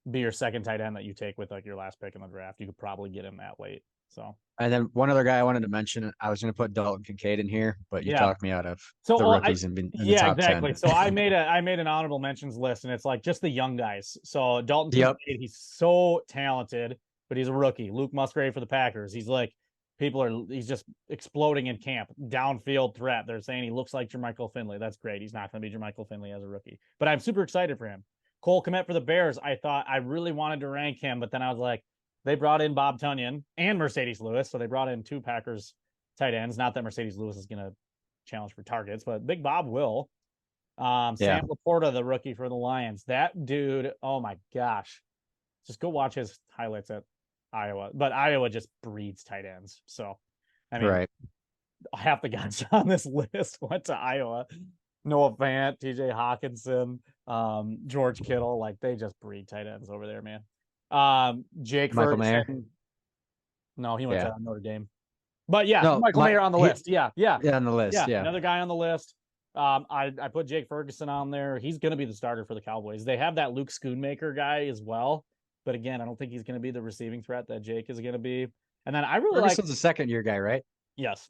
be your second tight end that you take with like your last pick in the draft. You could probably get him that late. So And then one other guy I wanted to mention, I was going to put Dalton Kincaid in here, but you yeah. talked me out of So the well, rookies in the yeah, top 10. exactly. So I made an honorable mentions list, and it's like just the young guys. So Dalton Yep. Kincaid, he's so talented, but he's a rookie. Luke Musgrave for the Packers. He's just exploding in camp. Downfield threat. They're saying he looks like Jermichael Finley. That's great. He's not going to be Jermichael Finley as a rookie, but I'm super excited for him. Cole Kmet for the Bears. I thought I really wanted to rank him, but then I was like, they brought in Bob Tunyon and Mercedes Lewis, so they brought in 2 Packers tight ends. Not that Mercedes Lewis is going to challenge for targets, but Big Bob will. Sam Laporta, the rookie for the Lions. That dude, oh my gosh. Just go watch his highlights at Iowa. But Iowa just breeds tight ends. So, I mean, half the guys on this list went to Iowa. Noah Fant, TJ Hawkinson, George Kittle. Like, they just breed tight ends over there, man. Jake Michael Ferguson. Mayer. No, he went to Notre Dame. But yeah, no, Michael Mayer on the list. Yeah. On the list. Yeah. Another guy on the list. I put Jake Ferguson on there. He's going to be the starter for the Cowboys. They have that Luke Schoonmaker guy as well. But again, I don't think he's going to be the receiving threat that Jake is going to be. And then I really Ferguson's a second-year guy, right? Yes.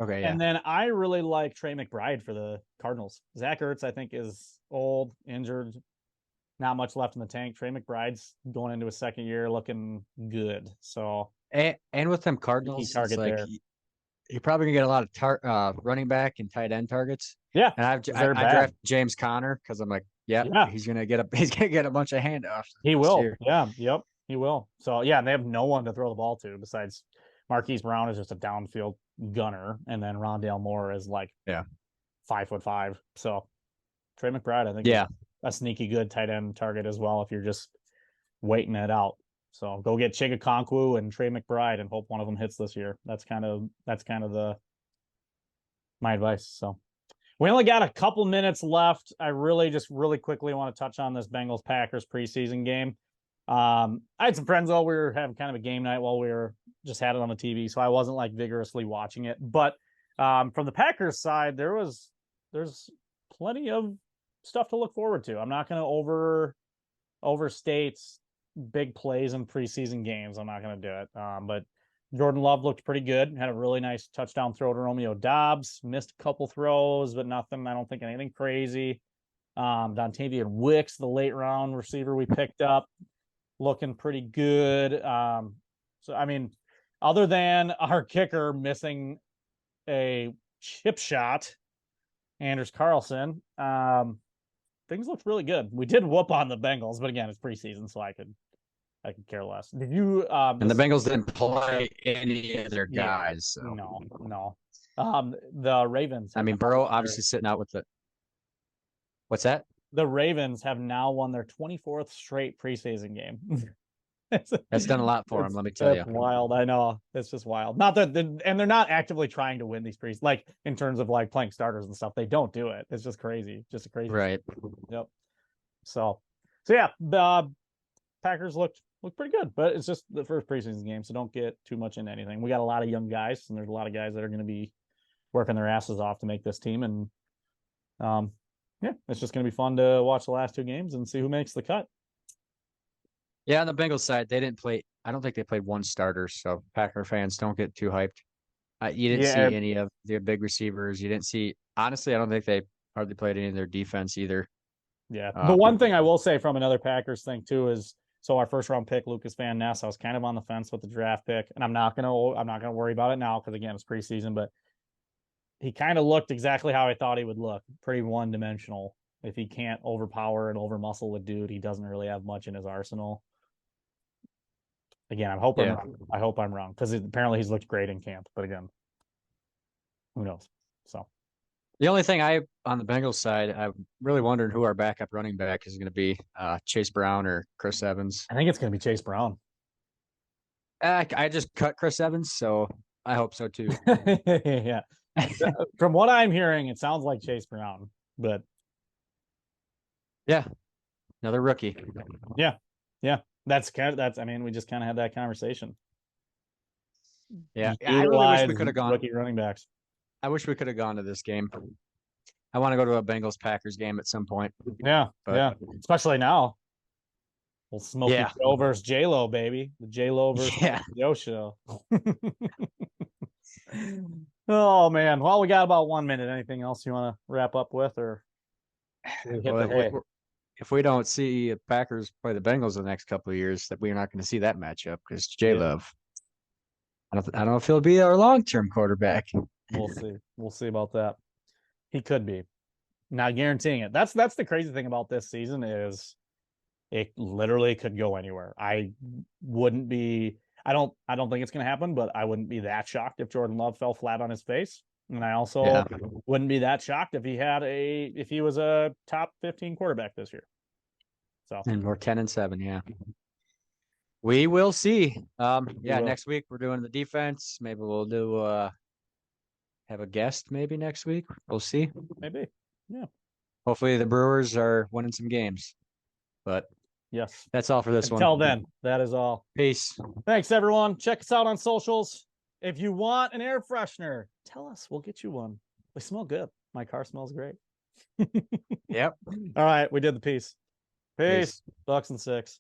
Okay, yeah. And then I really like Trey McBride for the Cardinals. Zach Ertz, I think, is old, injured, not much left in the tank. Trey McBride's going into his second year looking good. So and with them Cardinals, it's like you're probably gonna get a lot of running back and tight end targets. Yeah, and I draft James Conner because I'm like, he's gonna get a bunch of handoffs. He will. Yeah, yep, he will. So yeah, they have no one to throw the ball to besides Marquise Brown is just a downfield gunner, and then Rondale Moore is like 5'5". So Trey McBride, I think, is a sneaky good tight end target as well if you're just waiting it out. So go get Chigakonkwo and Trey McBride and hope one of them hits this year. That's kind of my advice. So we only got a couple minutes left. I really quickly want to touch on this Bengals Packers preseason game. I had some friends while we were having kind of a game night while we were just had it on the TV, so I wasn't like vigorously watching it. But from the Packers side, there's plenty of stuff to look forward to. I'm not going to overstate big plays in preseason games. I'm not going to do it. But Jordan Love looked pretty good. Had a really nice touchdown throw to Romeo Doubs. Missed a couple throws, but nothing. I don't think anything crazy. Dontavian Wicks, the late round receiver we picked up, looking pretty good. So I mean, other than our kicker missing a chip shot, Anders Carlson, things looked really good. We did whoop on the Bengals, but again, it's preseason, so I could care less. Did you? And the Bengals didn't play any of their guys. So. No. The Ravens. I mean, Burrow obviously sitting out with the. What's that? The Ravens have now won their 24th straight preseason game. That's done a lot for them, let me tell you. Wild, I know. It's just wild. Not that, and they're not actively trying to win these like in terms of like playing starters and stuff. They don't do it. It's just crazy, just a crazy. Right. Yep. So yeah, the Packers looked pretty good, but it's just the first preseason game, so don't get too much into anything. We got a lot of young guys, and there's a lot of guys that are going to be working their asses off to make this team, and it's just going to be fun to watch the last 2 games and see who makes the cut. Yeah, on the Bengals side, they didn't play. I don't think they played one starter, so Packer fans don't get too hyped. You didn't see any of their big receivers. You didn't see. Honestly, I don't think they hardly played any of their defense either. Yeah, the one thing I will say from another Packers thing too is, so our first round pick, Lucas Van Ness, I was kind of on the fence with the draft pick, and I'm not gonna worry about it now because again it's preseason, but he kind of looked exactly how I thought he would look, pretty one dimensional. If he can't overpower and over muscle a dude, he doesn't really have much in his arsenal. Again, I hope I'm wrong because apparently he's looked great in camp, but again, who knows? So the only thing on the Bengals side, I'm really wondering who our backup running back is going to be, Chase Brown or Chris Evans. I think it's going to be Chase Brown. I just cut Chris Evans, so I hope so too. Yeah. From what I'm hearing, it sounds like Chase Brown, but yeah, another rookie. Yeah. I mean, we just kind of had that conversation. Yeah, Just I really wish we utilize could have gone. rookie running backs. I wish we could have gone to this game. I want to go to a Bengals Packers game at some point. Yeah, But yeah. Especially now. Well, Smokey yeah, Joe versus J Lo, baby. The J Lo versus yeah. Joe show. Oh man. Well, we got about 1 minute. Anything else you want to wrap up with, or we hit the Well, hay? if we don't see Packers play the Bengals the next couple of years, that we're not going to see that matchup because J Yeah, Love. I don't know if he'll be our long term quarterback. we'll see. We'll see about that. He could be. Not guaranteeing it. That's the crazy thing about this season is it literally could go anywhere. I wouldn't be. I don't think it's going to happen, but I wouldn't be that shocked if Jordan Love fell flat on his face. And I also Yeah. wouldn't be that shocked if he was a top 15 quarterback this year. So And we're 10-7, yeah. We will see. Yeah, will. next week we're doing the defense. Maybe we'll do have a guest maybe next week. We'll see. Maybe. Yeah. Hopefully the Brewers are winning some games. But Yes. that's all for this one. Until then, that is all. Peace. Thanks, everyone. Check us out on socials. If you want an air freshener, tell us. We'll get you one. They smell good. My car smells great. Yep. All right. We did the piece. Peace. Peace. Bucks and 6.